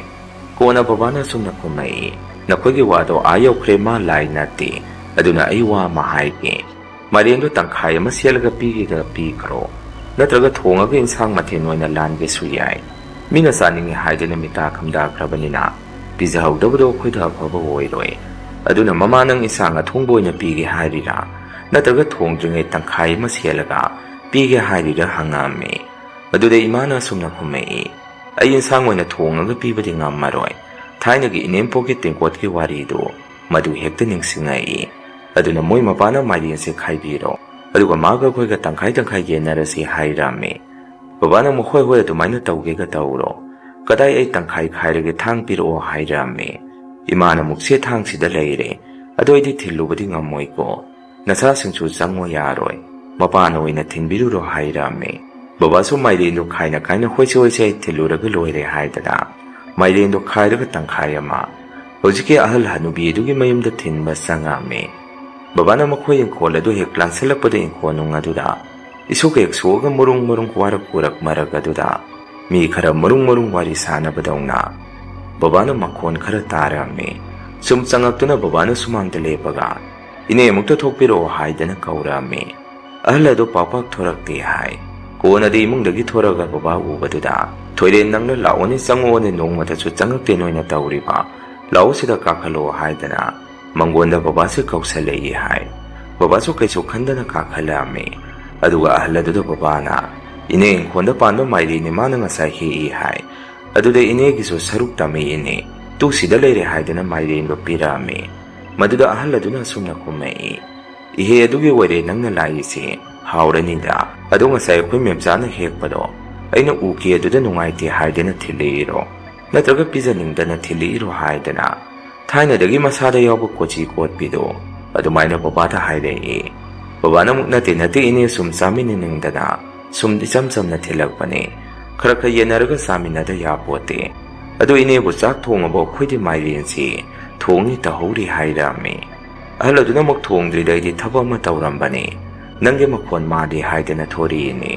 ꯀꯣꯟꯅ ꯕꯕꯥꯅ ꯁꯨꯝꯅ ꯈꯨꯝꯃꯛꯏ, ꯅꯈꯣꯏꯒꯤ ꯋꯥꯗꯣ ꯑꯥ ꯌꯧꯈ꯭ꯔꯦ, ꯃꯥ ꯂꯥꯏ ꯅꯠꯇꯦ, ꯑꯗꯨꯅ ꯑꯩ ꯋꯥ ꯑꯃ ꯍꯥꯏꯒꯦ, ꯃꯥꯏꯔꯦꯟꯗꯣ ꯇꯪꯈꯥꯏ ꯑꯃ ꯁꯦꯠꯂꯒ ꯄꯤꯒꯦꯒ ꯄꯤꯈ꯭ꯔꯣ, ꯅꯠꯇ꯭ꯔꯒ ꯊꯣꯡꯉꯒ ꯏꯟꯁꯥꯡ ꯃꯊꯦꯜ ꯑꯣꯏꯅ ꯂꯥꯟꯒꯦꯁꯨ ꯌꯥꯏ꯫ ꯃꯤꯅ ꯆꯥꯅꯤꯡꯉꯤ ꯍꯥꯏꯗꯅ ꯃꯤꯇꯥ ꯈꯝꯗꯥꯈ꯭ꯔꯕꯅꯤꯅ ꯄꯤꯖꯍꯧꯗꯕꯗꯣ ꯑꯩꯈꯣꯏꯗ ꯑꯐꯕ ꯑꯣꯏꯔꯣꯏ, ꯑꯗꯨꯅ ꯃꯃꯥ ꯅꯪ ꯏꯟꯁꯥꯡ ꯑꯊꯣꯡꯕ ꯑꯣꯏꯅ ꯄꯤꯒꯦ ꯍꯥꯏꯔꯤꯔꯥ, ꯅꯠꯇ꯭ꯔꯒ ꯊꯣꯡꯗ꯭ꯔꯤꯉꯩ ꯇꯪꯈꯥꯏ ꯑꯃ ꯁꯦꯠꯂꯒ ꯄꯤꯒꯦ ꯍꯥꯏꯔꯤꯔꯥ ꯍꯪꯉꯝꯃꯤ꯫ ꯃꯗꯨꯗ ꯏꯃꯥꯅ ꯁꯨꯝꯅ ꯈꯨꯝꯃꯛꯏ, ꯑꯩ ꯏꯟꯁꯥꯡ ꯑꯣꯏꯅ ꯊꯣꯡꯉꯒ ꯄꯤꯕꯗꯤ ꯉꯝꯃꯔꯣꯏ, ꯊꯥꯏꯅꯒꯤ ꯏꯅꯦꯝꯄꯣꯛꯀꯤ ꯇꯦꯡꯀꯣꯠꯀꯤ ꯋꯥꯔꯤꯗꯨ ꯃꯗꯨ ꯍꯦꯛꯇ ꯅꯤꯡꯁꯤꯡꯉꯛꯏ, ꯑꯗꯨꯅ ꯃꯣꯏ ꯃꯄꯥꯅ ꯃꯥꯏꯔꯦꯟꯁꯦ ꯈꯥꯏꯕꯤꯔꯣ, ꯑꯗꯨꯒ ꯃꯥꯒ ꯑꯩꯈꯣꯏꯒ ꯇꯪꯈꯥꯏ ꯇꯪꯈꯥꯏ ꯌꯦꯟꯅꯔꯁꯤ ꯍꯥꯏꯔꯝꯃꯤ꯫ ꯕꯕꯥꯅ ꯑꯃꯨꯛ ꯍꯣꯏ ꯍꯣꯏ ꯑꯗꯨꯃꯥꯏꯅ ꯇꯧꯒꯦꯒ ꯇꯧꯔꯣ, ꯀꯗꯥꯏ ꯑꯩ ꯇꯪꯈꯥꯏ ꯈꯥꯏꯔꯒꯦ ꯊꯥꯡ ꯄꯤꯔꯛꯑꯣ ꯍꯥꯏꯔꯝꯃꯤ꯫ ꯏꯃꯥꯅ ꯑꯃꯨꯛ ꯁꯦ ꯊꯥꯡꯁꯤꯗ ꯂꯩꯔꯦ, ꯑꯗꯣ ꯑꯩꯗꯤ ꯊꯤꯜꯂꯨꯕꯗꯤ ꯉꯝꯃꯣꯏꯀꯣ, ꯅꯆꯥꯁꯤꯡꯁꯨ ꯆꯪꯉꯣ ꯌꯥꯔꯣꯏ, ꯃꯄꯥꯅ ꯑꯣꯏꯅ ꯊꯤꯟꯕꯤꯔꯨꯔꯣ ꯍꯥꯏꯔꯝꯃꯤ꯫ ꯕꯕꯥꯁꯨ ꯃꯥꯏꯔꯦꯟꯗꯣ ꯈꯥꯏꯅ ꯈꯥꯏꯅ ꯍꯣꯏꯁꯦ ꯍꯣꯏꯁꯦ ꯑꯩ ꯊꯤꯜꯂꯨꯔꯒ ꯂꯣꯏꯔꯦ ꯍꯥꯏꯗꯅ ꯃꯥꯏꯔꯦꯟꯗꯣ ꯈꯥꯏꯔꯒ ꯇꯪꯈꯥꯏ ꯑꯃ ꯍꯧꯖꯤꯛꯀꯤ ꯑꯍꯜ ꯍꯅꯨꯕꯤ ꯑꯗꯨꯒꯤ ꯃꯌꯨꯝꯗ ꯊꯤꯟꯕ ꯆꯪꯉꯝꯃꯤ꯫ ꯕꯕꯥꯅ ꯃꯈꯣꯏ ꯏꯪꯈꯣꯜ ꯑꯗꯨ ꯍꯦꯛ ꯂꯥꯟꯁꯤꯜꯂꯛꯄꯗ ꯏꯪꯈꯣꯜ ꯅꯨꯡ ꯑꯗꯨꯗ ꯏꯁꯨꯛ ꯍꯦꯛ ꯁꯣꯛꯑꯒ ꯃꯔꯨꯡ ꯃꯔꯨꯡ ꯋꯥꯔꯛ ꯄꯨꯔꯛ ꯃꯔꯛ ꯑꯗꯨꯗ ꯃꯤ ꯈꯔ ꯃꯔꯨꯡ ꯃꯔꯨꯡ ꯋꯥꯔꯤ ꯁꯥꯟꯅꯕꯗꯧꯅ ꯕꯕꯥꯅ ꯃꯈꯣꯟ ꯈꯔ ꯇꯥꯔꯝꯃꯤ꯫ ꯁꯨꯝ ꯆꯪꯉꯛꯇꯨꯅ ꯕꯕꯥꯅ ꯁꯨꯃꯥꯡꯗ ꯂꯦꯞꯄꯒ ꯏꯅꯦ ꯑꯃꯨꯛꯇ ꯊꯣꯛꯄꯤꯔꯛꯑꯣ ꯍꯥꯏꯗꯅ ꯀꯧꯔꯝꯃꯤ꯫ ꯑꯍꯜ ꯑꯗꯨ ꯄꯥꯛ ꯊꯣꯔꯛꯇꯦ ꯍꯥꯏ꯫ ꯀꯣꯟꯅꯗꯤ ꯏꯃꯨꯡꯗꯒꯤ ꯊꯣꯔꯛꯑꯒ ꯕꯕꯥ ꯎꯕꯗꯨꯗ ꯊꯣꯏꯔꯦꯟ ꯅꯪꯅ ꯂꯥꯛꯑꯣꯅꯦ ꯆꯪꯉꯛꯑꯣꯅꯦ ꯅꯣꯡꯃꯇꯁꯨ ꯆꯪꯉꯛꯇꯦ ꯅꯣꯏꯅ ꯇꯧꯔꯤꯕ, ꯂꯥꯛꯑꯣ ꯁꯤꯗ ꯀꯥꯈꯠꯂꯛꯑꯣ ꯍꯥꯏꯗꯅ ꯃꯪꯒꯣꯟꯗ ꯕꯕꯥꯁꯦ ꯀꯧꯁꯜꯂꯛꯏ ꯍꯥꯏ꯫ ꯕꯕꯥꯁꯨ ꯀꯩꯁꯨ ꯈꯟꯗꯅ ꯀꯥꯈꯠꯂꯛꯑꯝꯃꯤ꯫ ꯑꯗꯨꯒ ꯑꯍꯜ ꯑꯗꯨꯗ ꯕꯕꯥꯅ ꯏꯅꯦ ꯏꯪꯈꯣꯜꯗ ꯄꯥꯟꯕ ꯃꯥꯏꯔꯦꯟꯅꯤ ꯃꯥꯅ ꯉꯁꯥꯏ ꯍꯦꯛꯏ ꯍꯥꯏ, ꯑꯗꯨꯗ ꯏꯅꯦꯒꯤꯁꯨ ꯁꯔꯨꯛ ꯇꯝꯃꯤ ꯏꯅꯦ, ꯇꯨ ꯁꯤꯗ ꯂꯩꯔꯦ ꯍꯥꯏꯗꯅ ꯃꯥꯏꯔꯦꯟꯗꯣ ꯄꯤꯔꯛꯑꯝꯃꯤ꯫ ꯃꯗꯨꯗ ꯑꯍꯜ ꯑꯗꯨꯅ ꯑꯁꯨꯝꯅ ꯈꯨꯝꯃꯛꯏ, ꯏꯍꯦ ꯑꯗꯨꯒꯤ ꯑꯣꯏꯔꯦ ꯅꯪꯅ ꯂꯥꯛꯏꯁꯦ, ꯍꯥꯎꯔꯅꯤꯗ, ꯑꯗꯣ ꯉꯁꯥꯏ ꯑꯩꯈꯣꯏ ꯃꯦꯝꯆꯥꯅ ꯍꯦꯛꯄꯗꯣ ꯑꯩꯅ ꯎꯈꯤ ꯑꯗꯨꯗ ꯅꯨꯡꯉꯥꯏꯇꯦ ꯍꯥꯏꯗꯅ ꯊꯤꯜꯂꯛꯏꯔꯣ, ꯅꯠꯇ꯭ꯔꯒ ꯄꯤꯖꯅꯤꯡꯗꯅ ꯊꯤꯜꯂꯛꯏꯔꯣ ꯍꯥꯏꯗꯅ ꯊꯥꯏꯅꯗꯒꯤ ꯃꯁꯥꯗ ꯌꯥꯎꯕ ꯀꯣꯆꯤ ꯀꯣꯠꯄꯤꯗꯣ ꯑꯗꯨꯃꯥꯏꯅ ꯕꯕꯥꯗ ꯍꯥꯏꯔꯛꯏ꯫ ꯕꯕꯥꯅ ꯑꯃꯨꯛ ꯅꯠꯇꯦ ꯅꯠꯇꯦ ꯏꯅꯦ ꯁꯨꯝ ꯆꯥꯃꯤꯟꯅꯅꯤꯡꯗꯅ ꯁꯨꯝ ꯏꯆꯝ ꯆꯝꯅ ꯊꯤꯜꯂꯛꯄꯅꯦ, ꯈꯔ ꯈꯔ ꯌꯦꯟꯅꯔꯒ ꯆꯥꯃꯤꯟꯅꯗ ꯌꯥꯄꯣꯠꯇꯦ, ꯑꯗꯣ ꯏꯅꯦꯕꯨ ꯆꯥꯛ ꯊꯣꯡꯉꯕꯣ, ꯑꯩꯈꯣꯏꯗꯤ ꯃꯥꯏꯔꯦꯟꯁꯤ ꯊꯣꯡꯉꯤ ꯇꯧꯍꯧꯔꯤ ꯍꯥꯏꯔꯝꯃꯤ꯫ ꯑꯍꯜ ꯑꯗꯨꯅ ꯑꯃꯨꯛ ꯊꯣꯡꯗ꯭ꯔꯤꯗ ꯑꯩꯗꯤ ꯊꯕꯛ ꯑꯃ ꯇꯧꯔꯝꯕꯅꯦ, ꯅꯪꯒꯤ ꯃꯈꯣꯟ ꯃꯥꯜꯂꯤ ꯍꯥꯏꯗꯅ ꯊꯣꯔꯛꯏꯅꯦ,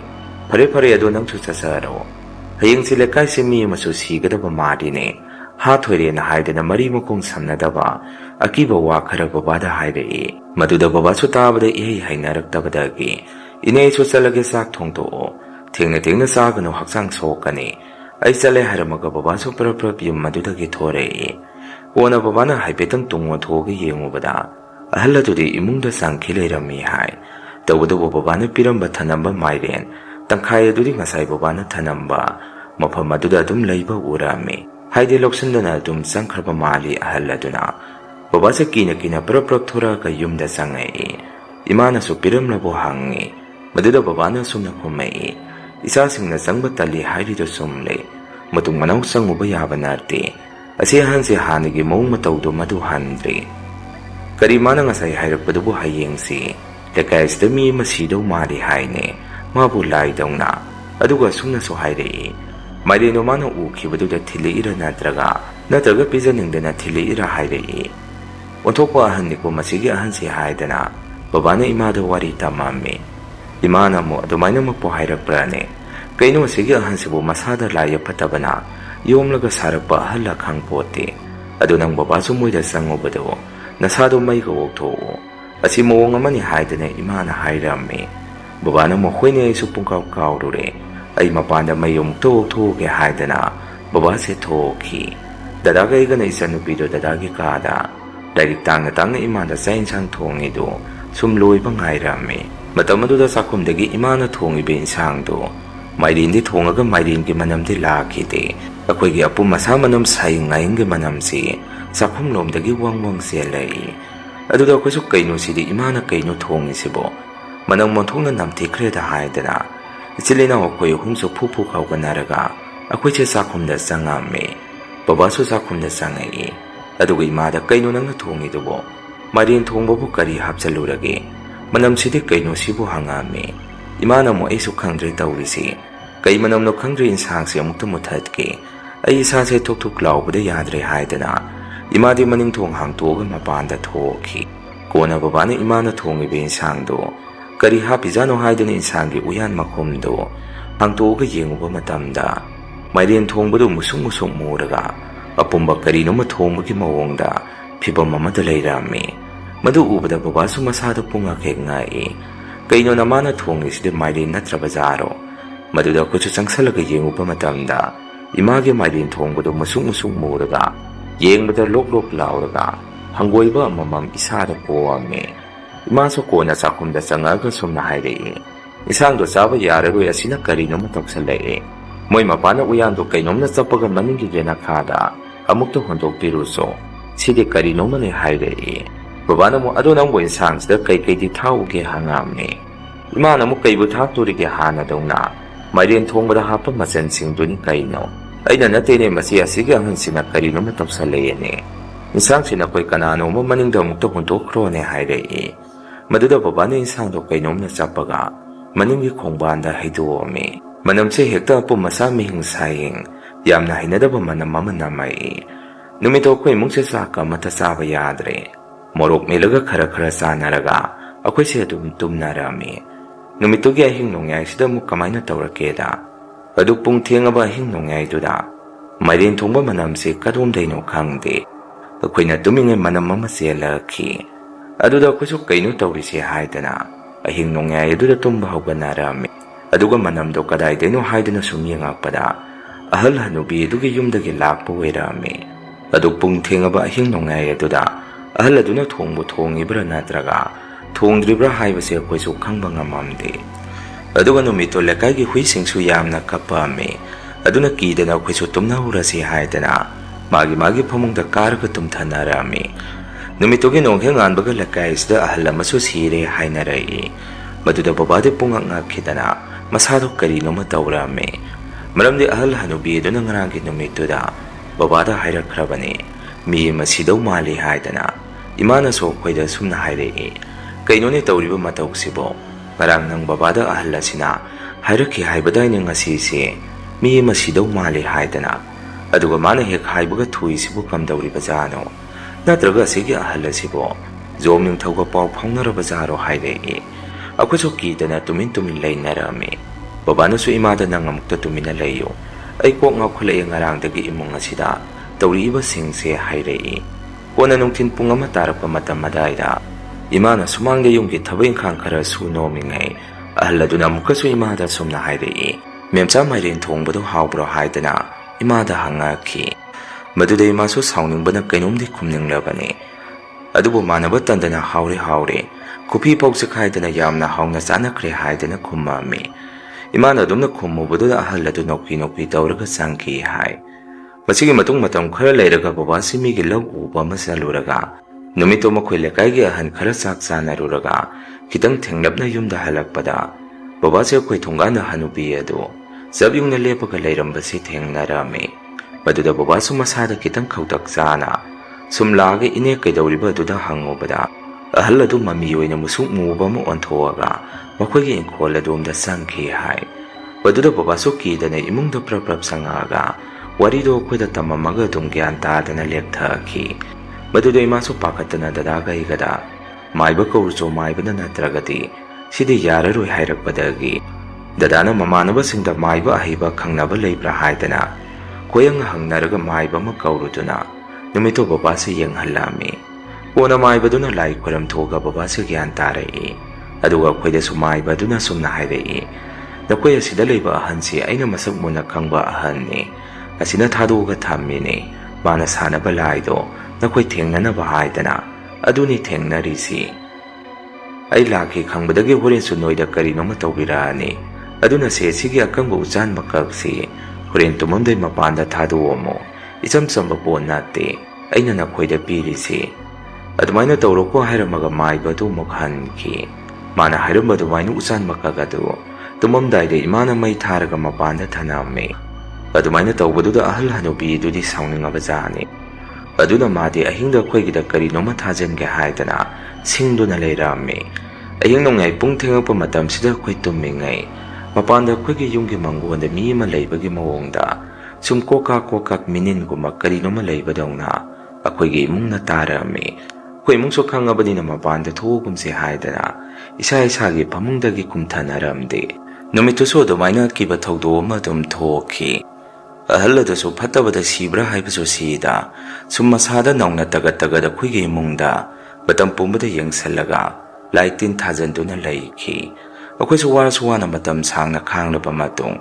ꯐꯔꯦ ꯐꯔꯦ ꯑꯗꯣ ꯅꯪꯁꯨ ꯆꯠꯆꯔꯣ, ꯍꯌꯦꯡꯁꯤ ꯂꯩꯀꯥꯏꯁꯤ ꯃꯤ ꯑꯃꯁꯨ ꯁꯤꯒꯗꯕ ꯃꯥꯜꯂꯤꯅꯦ, ꯊꯣꯏꯔꯦꯅ ꯍꯥꯏꯗꯅ ꯃꯔꯤ ꯃꯈꯣꯡ ꯁꯝꯅꯗꯕ ꯑꯀꯤꯕ ꯋꯥ ꯈꯔ ꯕꯕꯥꯗ ꯍꯥꯏꯔꯛꯏ꯫ ꯃꯗꯨꯗ ꯕꯕꯥꯁꯨ ꯇꯥꯕꯗ ꯏꯍꯩ ꯍꯩꯅꯔꯛꯇꯕꯗꯒꯤ ꯏꯅꯦ ꯑꯩꯁꯨ ꯆꯠꯂꯒꯦ ꯆꯥꯛ ꯊꯣꯡꯗꯣꯛꯑꯣ, ꯊꯦꯡꯅ ꯊꯦꯡꯅ ꯆꯥꯒꯅꯨ ꯍꯛꯆꯥꯡ ꯁꯣꯛꯀꯅꯤ, ꯑꯩ ꯆꯠꯂꯦ ꯍꯥꯏꯔꯝꯃꯒ ꯕꯕꯥꯁꯨ ꯄ꯭ꯔꯞ ꯄ꯭ꯔꯞ ꯌꯨꯝ ꯃꯗꯨꯗꯒꯤ ꯊꯣꯔꯛꯏ꯫ ꯀꯣꯟꯅ ꯕꯕꯥꯅ ꯍꯥꯏꯐꯦꯠꯇꯪ ꯇꯨꯡ ꯑꯣꯟꯊꯣꯛꯑꯒ ꯌꯦꯡꯉꯨꯕꯗ ꯑꯍꯜ ꯑꯗꯨꯗꯤ ꯏꯃꯨꯡꯗ ꯆꯪꯈꯤ ꯂꯩꯔꯝꯃꯤ ꯍꯥꯏ꯫ ꯇꯧꯕꯗꯕꯨ ꯕꯕꯥꯅ ꯄꯤꯔꯝꯕ ꯊꯅꯝꯕ ꯃꯥꯏꯔꯦꯟ ꯇꯪꯈꯥꯏ ꯑꯗꯨꯗꯤ ꯉꯁꯥꯏ ꯕꯕꯥꯅ ꯊꯅꯝꯕ ꯃꯐꯝ ꯑꯗꯨꯗ ꯑꯗꯨꯝ ꯂꯩꯕ ꯎꯔꯝꯃꯤ, ꯍꯥꯏꯗꯤ ꯂꯧꯁꯤꯟꯗꯅ ꯑꯗꯨꯝ ꯆꯪꯈ꯭ꯔꯕ ꯃꯥꯜꯂꯤ ꯑꯍꯜ ꯑꯗꯨꯅ꯫ ꯕꯕꯥꯁꯦ ꯀꯤꯅ ꯀꯤꯅ ꯄ꯭ꯔꯞ ꯄ꯭ꯔꯞ ꯊꯣꯔꯛꯑꯒ ꯌꯨꯝꯗ ꯆꯪꯉꯛꯏ꯫ ꯏꯃꯥꯅꯁꯨ ꯄꯤꯔꯝꯂꯕꯣ ꯍꯪꯉꯤ꯫ ꯃꯗꯨꯗ ꯕꯕꯥꯅ ꯁꯨꯝꯅ ꯈꯨꯝꯃꯛꯏ, ꯏꯆꯥꯁꯤꯡꯅ ꯆꯪꯕ ꯇꯜꯂꯤ ꯍꯥꯏꯔꯤꯗꯣ ꯆꯨꯝꯂꯦ, ꯃꯇꯨꯡ ꯃꯅꯥꯎ ꯆꯪꯉꯨꯕ ꯌꯥꯕ ꯅꯠꯇꯦ, ꯑꯁꯤ ꯑꯍꯟꯁꯦ ꯍꯥꯟꯅꯒꯤ ꯃꯑꯣꯡ ꯃꯇꯧꯗꯣ ꯃꯗꯨ ꯍꯟꯗ꯭ꯔꯤ꯫ ꯀꯔꯤ ꯃꯥꯅ ꯉꯁꯥꯏ ꯍꯥꯏꯔꯛꯄꯗꯨꯕꯨ ꯍꯌꯦꯡꯁꯤ ꯂꯩꯀꯥꯏꯁꯤꯗ ꯃꯤ ꯑꯃ ꯁꯤꯗꯧ ꯃꯥꯜꯂꯤ ꯍꯥꯏꯅꯦ, ꯃꯥꯕꯨ ꯂꯥꯏꯗꯧꯅ, ꯑꯗꯨꯒ ꯁꯨꯝꯅꯁꯨ ꯍꯥꯏꯔꯛꯏ, ꯃꯥꯏꯔꯦꯟꯗꯣ ꯃꯥꯅ ꯎꯈꯤꯕꯗꯨꯗ ꯊꯤꯜꯂꯛꯏꯔ ꯅꯠꯇ꯭ꯔꯒ ꯄꯤꯖꯅꯤꯡꯗꯅ ꯊꯤꯜꯂꯛꯏꯔ ꯍꯥꯏꯔꯛꯏ꯫ ꯑꯣꯟꯊꯣꯛꯄ ꯑꯍꯟꯅꯤꯀꯣ ꯃꯁꯤꯒꯤ ꯑꯍꯟꯁꯤ ꯍꯥꯏꯗꯅ ꯕꯕꯥꯅ ꯏꯃꯥꯗ ꯋꯥꯔꯤ ꯇꯝꯃꯝꯃꯤ꯫ ꯏꯃꯥꯅ ꯑꯃꯨꯛ ꯑꯗꯨꯃꯥꯏꯅꯃꯛꯄꯨ ꯍꯥꯏꯔꯛꯄ꯭ꯔꯅꯦ, ꯀꯩꯅꯣ ꯃꯁꯤꯒꯤ ꯑꯍꯟꯁꯤꯕꯨ ꯃꯁꯥꯗ ꯂꯥꯏ ꯐꯠꯇꯕꯅ ꯌꯣꯝꯂꯒ ꯁꯥꯔꯛꯄ ꯑꯍꯜꯂ ꯈꯪꯄꯣꯠꯇꯦ, ꯑꯗꯨ ꯅꯪ ꯕꯕꯥꯁꯨ ꯃꯣꯏꯗ ꯆꯪꯉꯨꯕꯗꯣ ꯅꯁꯥꯗꯣ ꯃꯩꯒ ꯑꯣꯛꯊꯣꯛꯎ, ꯑꯁꯤ ꯃꯑꯣꯡ ꯑꯃꯅꯤ ꯍꯥꯏꯗꯅ ꯏꯃꯥꯅ ꯍꯥꯏꯔꯝꯃꯤ꯫ ꯕꯕꯥꯅ ꯃꯈꯣꯏꯅꯦ ꯑꯩꯁꯨ ꯄꯨꯡꯀꯥꯎ ꯀꯥꯎꯔꯨꯔꯦ, ꯑꯩ ꯃꯄꯥꯟꯗ ꯃꯩ ꯑꯃꯨꯛꯇ ꯑꯣꯛꯊꯣꯛꯎꯒꯦ ꯍꯥꯏꯗꯅ ꯕꯕꯥꯁꯦ ꯊꯣꯛꯈꯤ꯫ ꯗꯗꯥꯒ ꯑꯩꯒꯅ ꯏꯆꯟꯅꯨꯄꯤꯗꯣ ꯗꯗꯥꯒꯤ ꯀꯥꯗ Lairik tangna tangna imada sa insang thongidu sum loiba ngairami. Matam aduda sakhumdagi imana thongiba insangdu mairindi thongaga mairingi manamdi lakhide. Akoigi apum masa manam sai ngaingi manamsi sakhum lomdagi wangwang selai. Aduda akoisu kaino sidi imana kaino thongisibo manang monthongna namtikreda haidana. Ichilina akoi humsu phupu khawganaraga akoiche sakhumda sangami. Babasu sakhumda sangai. Aduga imada kaino nangna thongidubo mairin thongbabu kari hapchalurage. Manam sidi kaino sibu hangami. Imana mo aisu khangdre tawrisi. Kai manam no khangdre insangsi amukta muthatke. Ai isase thok thok laubada yadre haidana. Imadi maning thong hangtoga mapanda thoki. Kona babana imana thongibe insangdo kari hapizano haidana insangi uyan makhumdo hangtoga yenguba matamda mairen thongbado musung musung muraga apumba karino ma thongbagi mawongda phibam amada leirami. Madu ubada babasu masada punga khengai. Kaino namana thongiside mairen natrabazaro. Maduda kuchu changsalaga yenguba matamda image mairen thongbado musung musung muraga yengbada lok lok lauraga hangoiba amamam isada poame. Imaso kona sakhumda changaga sumna hairei. Isangdo chaba yararoi asina karino ma toksalai. Moi mapana uyando kainomna chapaga maningi gena khada amukta hondokpiruso sidi karino mane hairei. Babana mo ado nang boin sangsda kai kai di thauge hangame. Imana mo kaibu thakturige hana dongna mairen thongbada hapa masan singduni kaino. Aina natene masi asige hansina karino ma toksalai ne. Insangsina koi kanano mo maningda amukta hondokkrone hairei. Maduda babana insangdo kainomna chapaga maningi khongbanda haiduome. Manamse hekta apu masa mihing saying yamna hainadaba manam mama namai. Numito koi mungse saka mata saba yadre. Morok melaga khara khara sanaraga akoy se tumnarami. Numitogi ahing nongyay sida mo kamaina tawrakeda. Aduk pung thiangaba ahing nongyay duda. Mairen thongba manamse kadumdaino khangde. Akoy na tumingay manam mama selaki. Aduda akoisu kaino tawrisi haidana ahing nongyay aduda tumba hawganarami. Aduga manamdo kadaideno haidana sumyangakpada ahal hanubi adugi yumdagi lakpa wairami. Aduk pung thiangaba ahing nongyay aduda ahal aduna thongbu thongibra natraga thongdribra haibase akoisu khangba ngamamde. Aduga numito lekaigi huisingsu yamna kapame. Aduna kidana akoisu tumnahurasi haidana magi phamungda karaga tumthanarami. Numitogi nongheng anbaga lakaisda ahal amasu sire hainarai. Maduda babade pungak ngakidana masado karino matawrame. Maramdi ahal hanubi aduna ngarangi numituda babada hairakrabani. Mi masidaw mali haidana imana so khoida sumna hairei. Kainoni tawriba matawsibo ngarang nang babada ahal asina hairaki haibadai ngasi se mi masidaw mali haidana. Aduga mana hek haibaga thuisibu kamdawriba jano. Natraga sige ahal asibo zom ningthauga paw phaunaraba jaro hairei. Akoisu kidana tumin lainarami. Babana su imada nang amukta tumina layo. Ay kok ngawkhulay ngarangdagi imong asida tawriba singse hairei. Kona nungtin punga matarapa matamadayda. Imana sumangda yunggi thabing khangkara sunomingay. Ahladuna mukasu imada sumna hairei. Memsa mairen thongbado hawbro haidana imada hangaki. Maduda imasu sauningbana kainomdi kumninglabani. Adubu manaba tandana haure. Kupi pawsa haidana yamna hauna sanakre haidana kumami. Imana adumna kummubududa ahalladu nokpi tawraga sangki hai. Masigi matung matam khara leiraga babasi migi lag uba masaluraga. Numito makoy lekaigi ahan khara sak sanaruraga. Kitang thenglapna yumda halakpada. Babasi akoy thongana hanubi adu. Sabyungna lepaga leirambasi thengnarami. Maduda babasu masada kitang khawtak sana. Sumlagi ine kaidawriba aduda hangubada. Ahalladu mamiyoyna musuk muba mo onthoaga. Makoygi inkol adumda sangki hai. Maduda babasu kidana imungda prap sangaga. Warido akoida tamamaga dum gyan tadana lepthaki. Maduda imasu pakatana dadaga igada. Maiba kawurso maibana natragati. Sidi yararoi hairakpadagi. Dadana mamanaba singda maiba ahiba khangnaba leibra haidana. Koyang hangnaraga maiba ma kawruduna. Numito babasi yenghalami. Kona maibaduna lai kwaram thoga babasi gyan tarai. Aduga akoida sumaiba duna sumna hairei. Nakoy asida leiba ahansi aina masak muna khangba ahanni. Asina thaduga thammini. Mana sanaba laido ꯅꯈꯣꯏ ꯊꯦꯡꯅꯅꯕ ꯍꯥꯏꯗꯅ ꯑꯗꯨꯅꯤ ꯊꯦꯡꯅꯔꯤꯁꯤ. ꯑꯩ ꯂꯥꯛꯈꯤ ꯈꯪꯕꯗꯒꯤ ꯍꯣꯔꯦꯟꯁꯨ ꯅꯣꯏꯗ ꯀꯔꯤꯅꯣꯃ ꯇꯧꯕꯤꯔꯛꯑꯅꯤ. ꯑꯗꯨꯅ ꯁꯦ ꯁꯤꯒꯤ ꯑꯀꯪꯕ ꯎꯆꯥꯟ ꯃꯀꯛꯁꯤ ꯍꯣꯔꯦꯟ ꯇꯨꯝꯃꯝꯗꯥꯏ ꯃꯄꯥꯟꯗ ꯊꯥꯗꯣꯛꯑꯝꯃꯣ. ꯏꯆꯝ ꯆꯝꯕ ꯄꯣꯠ ꯅꯠꯇꯦ ꯑꯩꯅ ꯅꯈꯣꯏꯗ ꯄꯤꯔꯤꯁꯤ. ꯑꯗꯨꯃꯥꯏꯅ ꯇꯧꯔꯣꯀꯣ ꯍꯥꯏꯔꯝꯃꯒ ꯃꯥꯏꯕ ꯑꯗꯨ ꯑꯃꯨꯛ ꯍꯟꯈꯤ. ꯃꯥꯅ ꯍꯥꯏꯔꯝꯕ ꯑꯗꯨꯃꯥꯏꯅ ꯎꯆꯥꯟ ꯃꯀꯛ ꯑꯗꯨ ꯇꯨꯝꯃꯝꯗꯥꯏꯗ ꯏꯃꯥꯅ ꯃꯩ ꯊꯥꯔꯒ ꯃꯄꯥꯟꯗ ꯊꯅꯝꯃꯤ. ꯑꯗꯨꯃꯥꯏꯅ ꯇꯧꯕꯗꯨꯗ ꯑꯍꯜ ꯍꯅꯨꯕꯤꯗꯨꯗꯤ ꯁꯥꯎꯅꯤꯡꯉꯕꯖꯥꯠꯅꯤ. ꯑꯗꯨꯅ ꯃꯥꯗꯤ ꯑꯍꯤꯡꯗ ꯑꯩꯈꯣꯏꯒꯤꯗ ꯀꯔꯤꯅꯣꯃ ꯊꯥꯖꯟꯒꯦ ꯍꯥꯏꯗꯅ ꯁꯤꯡꯗꯨꯅ ꯂꯩꯔꯝꯃꯤ. ꯑꯍꯤꯡ ꯅꯣꯡꯌꯥꯏ ꯄꯨꯡ ꯊꯦꯡꯉꯛꯄ ꯃꯇꯝꯁꯤꯗ ꯑꯩꯈꯣꯏ ꯇꯨꯝꯃꯤꯉꯩ ꯃꯄꯥꯟꯗ ꯑꯩꯈꯣꯏꯒꯤ ꯌꯨꯝꯒꯤ ꯃꯥꯡꯒꯣꯟꯗ ꯃꯤ ꯑꯃ ꯂꯩꯕꯒꯤ ꯃꯑꯣꯡꯗ ꯁꯨꯝ ꯀꯣꯛꯀꯥꯛ ꯀꯣꯛꯀꯥꯛ ꯃꯤꯅꯤꯟꯒꯨꯝꯕ ꯀꯔꯤꯅꯣꯃ ꯂꯩꯕꯗꯧꯅ ꯑꯩꯈꯣꯏꯒꯤ ꯏꯃꯨꯡꯅ ꯇꯥꯔꯝꯃꯤ. ꯑꯩꯈꯣꯏ ꯏꯃꯨꯡꯁꯨ ꯈꯪꯉꯕꯅꯤꯅ ꯃꯄꯥꯟꯗ ꯊꯣꯛꯎꯒꯨꯝꯁꯦ ꯍꯥꯏꯗꯅ ꯏꯁꯥ ꯏꯁꯥꯒꯤ ꯐꯃꯨꯡꯗꯒꯤ ꯀꯨꯝꯊꯅꯔꯝꯗꯦ. ꯅꯨꯃꯤꯠꯇꯨꯁꯨ ꯑꯗꯨꯃꯥꯏꯅ ꯑꯀꯤꯕ ꯊꯧꯗꯣꯛ ꯑꯃ ꯑꯗꯨꯝ ꯊꯣꯛꯈꯤ. ꯑꯍꯜ ꯑꯗꯨꯁꯨ ꯐꯠꯇꯕꯗ ꯁꯤꯕ꯭ꯔꯥ ꯍꯥꯏꯕꯁꯨ ꯁꯤꯗ ꯁꯨꯝ ꯃꯁꯥꯗ ꯅꯧꯅ ꯇꯒꯠ ꯇꯒꯠ ꯑꯩꯈꯣꯏꯒꯤ ꯏꯃꯨꯡꯗ ꯃꯇꯝ ꯄꯨꯝꯕꯗ ꯌꯦꯡꯁꯜꯂꯒ ꯂꯥꯏ ꯇꯤꯟ ꯊꯥꯖꯟꯗꯨꯅ ꯂꯩꯈꯤ. ꯑꯩꯈꯣꯏꯁꯨ ꯋꯥꯔꯁꯨ ꯋꯥꯅ ꯃꯇꯝ ꯁꯥꯡꯅ ꯈꯥꯡꯂꯕ ꯃꯇꯨꯡ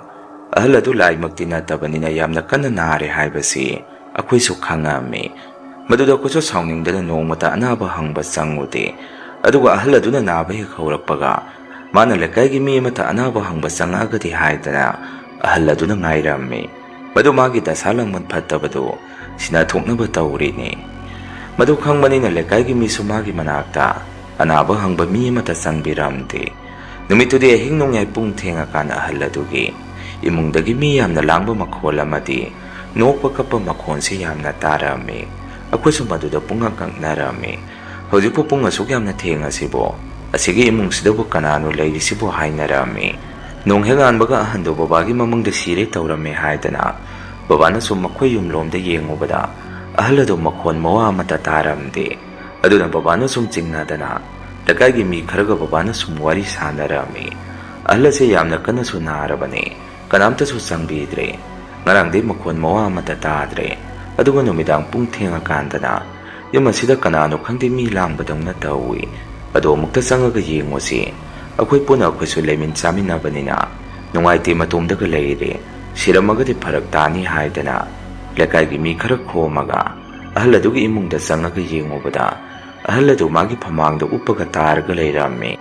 ꯑꯍꯜ ꯑꯗꯨ ꯂꯥꯏꯃꯛꯇꯤ ꯅꯠꯇꯕꯅꯤꯅ ꯌꯥꯝꯅ ꯀꯟꯅ ꯅꯥꯔꯦ ꯍꯥꯏꯕꯁꯤ ꯑꯩꯈꯣꯏꯁꯨ ꯈꯪꯉꯝꯃꯤ. ꯃꯗꯨꯗ ꯑꯩꯈꯣꯏꯁꯨ ꯁꯥꯎꯅꯤꯡꯗꯅ ꯅꯣꯡꯃꯇ ꯑꯅꯥꯕ ꯍꯪꯕ ꯆꯪꯉꯨꯗꯦ. ꯑꯗꯨꯒ ꯑꯍꯜ ꯑꯗꯨꯅ ꯅꯥꯕ ꯍꯦꯛ ꯍꯧꯔꯛꯄꯒ ꯃꯥꯅ ꯂꯩꯀꯥꯏꯒꯤ ꯃꯤ ꯑꯃꯠꯇ ꯑꯅꯥꯕ ꯍꯪꯕ ꯆꯪꯉꯛꯑꯒꯗꯤ ꯍꯥꯏꯗꯅ ꯑꯍꯜ ꯑꯗꯨꯅ ꯉꯥꯏꯔꯝꯃꯤ. ꯃꯗꯨ ꯃꯥꯒꯤ ꯗꯁꯥ ꯂꯪꯕꯟ ꯐꯠꯇꯕꯗꯨ ꯁꯤꯟꯅꯊꯣꯛꯅꯕ ꯇꯧꯔꯤꯅꯤ. ꯃꯗꯨ ꯈꯪꯕꯅꯤꯅ ꯂꯩꯀꯥꯏꯒꯤ ꯃꯤꯁꯨ ꯃꯥꯒꯤ ꯃꯅꯥꯛꯇ ꯑꯅꯥꯕ ꯍꯪꯕ ꯃꯤ ꯑꯃꯠꯇ ꯆꯪꯕꯤꯔꯝꯗꯦ. ꯅꯨꯃꯤꯠꯇꯨꯗꯤ ꯑꯍꯤꯡ ꯅꯣꯡꯌꯥꯏ ꯄꯨꯡ ꯊꯦꯡꯉꯀꯥꯟꯗ ꯑꯍꯜ ꯑꯗꯨꯒꯤ ꯏꯃꯨꯡꯗꯒꯤ ꯃꯤ ꯌꯥꯝꯅ ꯂꯥꯡꯕ ꯃꯈꯣꯜ ꯑꯃꯗꯤ ꯅꯣꯛꯄ ꯀꯞꯄ ꯃꯈꯣꯟꯁꯤ ꯌꯥꯝꯅ ꯇꯥꯔꯝꯃꯤ. ꯑꯩꯈꯣꯏꯁꯨ ꯃꯗꯨꯗ ꯄꯨꯡꯉꯛ ꯉꯛꯅꯔꯝꯃꯤ. ꯍꯧꯖꯤꯛꯄꯨ ꯄꯨꯡ ꯑꯁꯨꯛ ꯌꯥꯝꯅ ꯊꯦꯡꯉꯁꯤꯕꯣ ꯑꯁꯤꯒꯤ ꯏꯃꯨꯡꯁꯤꯗꯕꯨ ꯀꯅꯥꯅꯣ ꯂꯩꯔꯤꯁꯤꯕꯨ ꯍꯥꯏꯅꯔꯝꯃꯤ. ꯅꯣꯡ ꯍꯦꯛ ꯉꯥꯟꯕꯒ ꯑꯍꯟꯗꯣ ꯕꯕꯥꯒꯤ ꯃꯃꯪꯗ ꯁꯤꯔꯦ ꯇꯧꯔꯝꯃꯦ ꯍꯥꯏꯗꯅ ꯕꯕꯥꯅ ꯁꯨꯝ ꯃꯈꯣꯏ ꯌꯨꯝꯂꯣꯝꯗ ꯌꯦꯡꯉꯨꯕꯗ ꯑꯍꯜ ꯑꯗꯨ ꯃꯈꯣꯟ ꯃꯋꯥ ꯑꯃꯠꯇ ꯇꯥꯔꯝꯗꯦ. ꯑꯗꯨꯅ ꯕꯕꯥꯅ ꯁꯨꯝ ꯆꯤꯡꯅꯗꯅ ꯂꯩꯀꯥꯏꯒꯤ ꯃꯤ ꯈꯔꯒ ꯕꯕꯥꯅ ꯁꯨꯝ ꯋꯥꯔꯤ ꯁꯥꯟꯅꯔꯝꯃꯤ. ꯑꯍꯜ ꯑꯁꯤ ꯌꯥꯝꯅ ꯀꯟꯅꯁꯨ ꯅꯥꯔꯕꯅꯤ. ꯀꯅꯥꯝꯇꯁꯨ ꯆꯪꯕꯤꯗ꯭ꯔꯦ. ꯉꯔꯥꯡꯗꯤ ꯃꯈꯣꯟ ꯃꯋꯥ ꯑꯃꯠꯇ ꯇꯥꯗ꯭ꯔꯦ. ꯑꯗꯨꯒ ꯅꯨꯃꯤꯗꯥꯡ ꯄꯨꯡ ꯊꯦꯡꯉꯀꯥꯟꯗꯅ ꯌꯨꯝ ꯑꯁꯤꯗ ꯀꯅꯥꯅꯣ ꯈꯪꯗꯦ ꯃꯤ ꯂꯥꯡꯕꯗꯧꯅ ꯇꯧꯏ. ꯑꯗꯣ ꯑꯃꯨꯛꯇ ꯆꯪꯉꯒ ꯌꯦꯡꯉꯨꯁꯤ. ꯑꯩꯈꯣꯏ ꯄꯨꯟꯅ ꯑꯩꯈꯣꯏꯁꯨ ꯂꯩꯃꯤꯟ ꯆꯥꯃꯤꯟꯅꯕꯅꯤꯅ ꯅꯨꯡꯉꯥꯏꯇꯦ ꯃꯇꯣꯝꯗꯒ ꯂꯩꯔꯦ. ꯁꯤꯔꯝꯃꯒꯗꯤ ꯐꯔꯛ ꯇꯥꯅꯤ ꯍꯥꯏꯗꯅ ꯂꯩꯀꯥꯏꯒꯤ ꯃꯤ ꯈꯔ ꯈꯣꯝꯃꯒ ꯑꯍꯜ ꯑꯗꯨꯒꯤ ꯏꯃꯨꯡꯗ ꯆꯪꯉꯒ ꯌꯦꯡꯉꯨꯕꯗ ꯑꯍꯜ ꯑꯗꯨ ꯃꯥꯒꯤ ꯐꯃꯥꯡꯗ ꯎꯞꯄꯒ ꯇꯥꯔꯒ ꯂꯩꯔꯝꯃꯤ.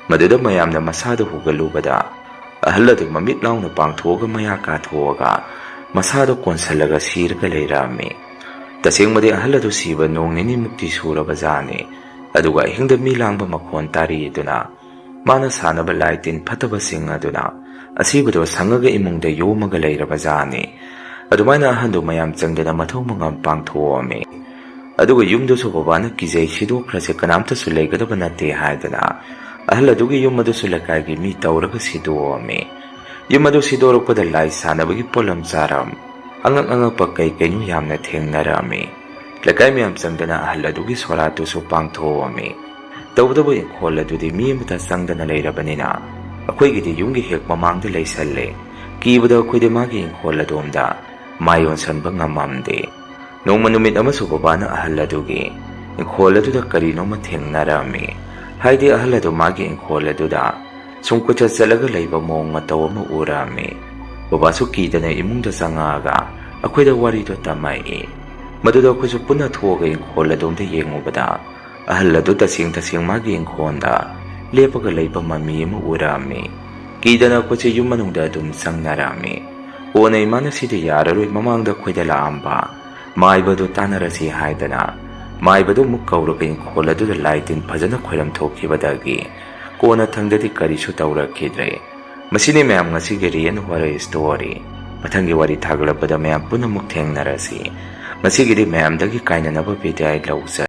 ꯃꯗꯨꯗ ꯃꯌꯥꯝꯅ ꯃꯁꯥꯗ ꯍꯨꯒꯠꯂꯨꯕꯗ ꯑꯍꯜ ꯑꯗꯨ ꯃꯃꯤꯠ ꯂꯥꯎꯅ ꯄꯥꯡꯊꯣꯛꯑꯒ ꯃꯌꯥ ꯀꯥꯊꯣꯛꯑꯒ ꯃꯁꯥꯗ ꯀꯣꯟꯁꯤꯜꯂꯒ ꯁꯤꯔꯒ ꯂꯩꯔꯝꯃꯤ. ꯇꯁꯦꯡꯕꯗꯤ ꯑꯍꯜ ꯑꯗꯨ ꯁꯤꯕ ꯅꯣꯡ ꯅꯤꯅꯤꯃꯨꯛꯇꯤ ꯁꯨꯔꯕꯖꯥꯠꯅꯤ. ꯑꯗꯨꯒ ꯑꯍꯤꯡꯗ ꯃꯤ ꯂꯥꯡꯕ ꯃꯈꯣꯟ ꯇꯥꯔꯤꯗꯨꯅ ꯃꯥꯅ ꯁꯥꯟꯅꯕ ꯂꯥꯏ ꯇꯤꯟ ꯐꯠꯇꯕꯁꯤꯡ ꯑꯗꯨꯅ ꯑꯁꯤꯕꯗꯣ ꯁꯪꯉꯒ ꯏꯃꯨꯡꯗ ꯌꯣꯝꯃꯒ ꯂꯩꯔꯕꯖꯥꯠꯅꯤ. ꯑꯗꯨꯃꯥꯏꯅ ꯑꯍꯟꯗꯨ ꯃꯌꯥꯝ ꯆꯪꯗꯅ ꯃꯊꯧ ꯃꯉꯝ ꯄꯥꯡꯊꯣꯛꯑꯝꯃꯤ. ꯑꯗꯨꯒ ꯌꯨꯝꯗꯨꯁꯨ ꯕꯕꯥꯅ ꯀꯤꯖꯩ ꯁꯤꯗꯣꯛꯈ꯭ꯔꯁꯦ ꯀꯅꯥꯝꯇꯁꯨ ꯂꯩꯒꯗꯕ ꯅꯠꯇꯦ ꯍꯥꯏꯗꯅ ꯑꯍꯜ ꯑꯗꯨꯒꯤ ꯌꯨꯝ ꯑꯗꯨꯁꯨ ꯂꯩꯀꯥꯏꯒꯤ ꯃꯤ ꯇꯧꯔꯒ ꯁꯤꯗꯣꯛꯑꯝꯃꯤ. ꯌꯨꯝ ꯑꯗꯨ ꯁꯤꯗꯣꯔꯛꯄꯗ ꯂꯥꯏ ꯁꯥꯟꯅꯕꯒꯤ ꯄꯣꯠꯂꯝ ꯆꯥꯔꯝ ꯑꯉꯛ ꯑꯉꯛꯄ ꯀꯩꯅꯣ ꯌꯥꯝꯅ ꯊꯦꯡꯅꯔꯝꯃꯤ. ꯂꯩꯀꯥꯏ ꯃꯌꯥꯝ ꯆꯪꯗꯅ ꯑꯍꯜ ꯑꯗꯨꯒꯤ ꯁꯣꯔꯥꯠꯇꯨꯁꯨ ꯄꯥꯡꯊꯣꯛꯑꯝꯃꯤ. ꯇꯧꯕꯇꯕꯨ ꯏꯪꯈꯣꯜ ꯑꯗꯨꯗꯤ ꯃꯤ ꯑꯃꯇ ꯆꯪꯗꯅ ꯂꯩꯔꯕꯅꯤನ ꯑꯩꯈꯣꯏꯒꯤꯗꯤ ꯌꯨꯝꯒꯤ ꯍꯦꯛ ꯃꯃꯥꯡꯗ ꯂꯩꯁꯜꯂꯦ. ꯀꯤꯕꯗ ꯑꯩꯈꯣꯏꯗꯤ ꯃꯥꯒꯤ ꯏꯪꯈꯣꯜ ꯑꯗꯣꯝꯗ ꯃꯥꯏꯌꯣꯟꯁꯟꯕ ꯉꯝꯃꯝꯗꯦ. ꯅꯣꯡꯃ ꯅꯨꯃꯤꯠ ꯑꯃꯁꯨ ꯕꯕꯥꯅ ꯑꯍꯜ ꯑꯗꯨꯒꯤ ꯏꯪꯈꯣꯜ ꯑꯗꯨꯗ ꯀꯔꯤꯅꯣꯃ ꯊꯦꯡꯅꯔꯝꯃꯤ. ꯍꯥꯏꯗꯤ ꯑꯍꯜ ꯑꯗꯨ ꯃꯥꯒꯤ ꯏꯪꯈꯣꯜ ꯑꯗꯨꯗ ꯁꯨꯝ ꯀꯣꯏꯆꯠ ꯆꯠꯂꯒ ꯂꯩꯕ ꯃꯑꯣꯡ ꯃꯇꯧ ꯑꯃ ꯎꯔꯝꯃꯤ. ꯕꯕꯥꯁꯨ ꯀꯤꯗꯅ ꯏꯃꯨꯡꯗ ꯆꯪꯉꯛꯑꯒ ꯑꯩꯈꯣꯏꯗ ꯋꯥꯔꯤꯗꯣ ꯇꯝꯃꯛꯏ. ꯃꯗꯨꯗ ꯑꯩꯈꯣꯏꯁꯨ ꯄꯨꯟꯅ ꯊꯣꯛꯑꯒ ꯏꯪꯈꯣꯜ ꯑꯗꯣꯝꯗ ꯌꯦꯡꯉꯨꯕꯗ ꯑꯍꯜ ꯑꯗꯨ ꯇꯁꯦꯡ ꯃꯥꯒꯤ ꯏꯪꯈꯣꯜꯗ ꯂꯦꯞꯄꯒ ꯂꯩꯕ ꯃꯃꯤ ꯑꯃ ꯎꯔꯝꯃꯤ. ꯀꯤꯗꯅ ꯑꯩꯈꯣꯏꯁꯦ ꯌꯨꯝ ꯃꯅꯨꯡꯗ ꯑꯗꯨꯝ ꯆꯪꯅꯔꯝꯃꯤ. ꯀꯣꯟꯅ ꯏꯃꯥꯅ ꯁꯤꯗꯤ ꯌꯥꯔꯔꯣꯏ ꯃꯃꯥꯡꯗ ꯑꯩꯈꯣꯏꯗ ꯂꯥꯛꯑꯝꯕ ꯃꯥꯏꯕꯗꯨ ꯇꯥꯟꯅꯔꯁꯤ ꯍꯥꯏꯗꯅ ꯃꯥꯏꯕꯗꯨ ꯑꯃꯨꯛ ꯀꯧꯔꯒ ꯏꯪꯈꯣꯜ ꯑꯗꯨꯗ ꯂꯥꯏ ꯇꯤꯟ ꯐꯖꯅ ꯈꯣꯏꯔꯝ ꯊꯣꯛꯈꯤꯕꯗꯒꯤ ꯀꯣꯟꯅ ꯊꯪꯗꯗꯤ ꯀꯔꯤꯁꯨ ꯇꯧꯔꯛꯈꯤꯗ꯭ꯔꯦ. ꯃꯁꯤꯅꯤ ꯃꯌꯥꯝ ꯉꯁꯤꯒꯤ ꯔꯤꯑꯦꯟ ꯍꯣꯔꯔ ꯁ꯭ꯇꯣꯔꯤ. ꯃꯊꯪꯒꯤ ꯋꯥꯔꯤ ꯊꯥꯒꯠꯂꯛꯄꯗ ꯃꯌꯥꯝ ꯄꯨꯟꯅꯃꯨꯛ ꯊꯦꯡꯅꯔꯁꯤ. ꯉꯁꯤꯒꯤꯗꯤ ꯃꯌꯥꯝꯗꯒꯤ ꯀꯥꯏꯅꯅꯕ ꯕꯤꯗꯥꯏ ꯂꯧꯖꯔꯤ.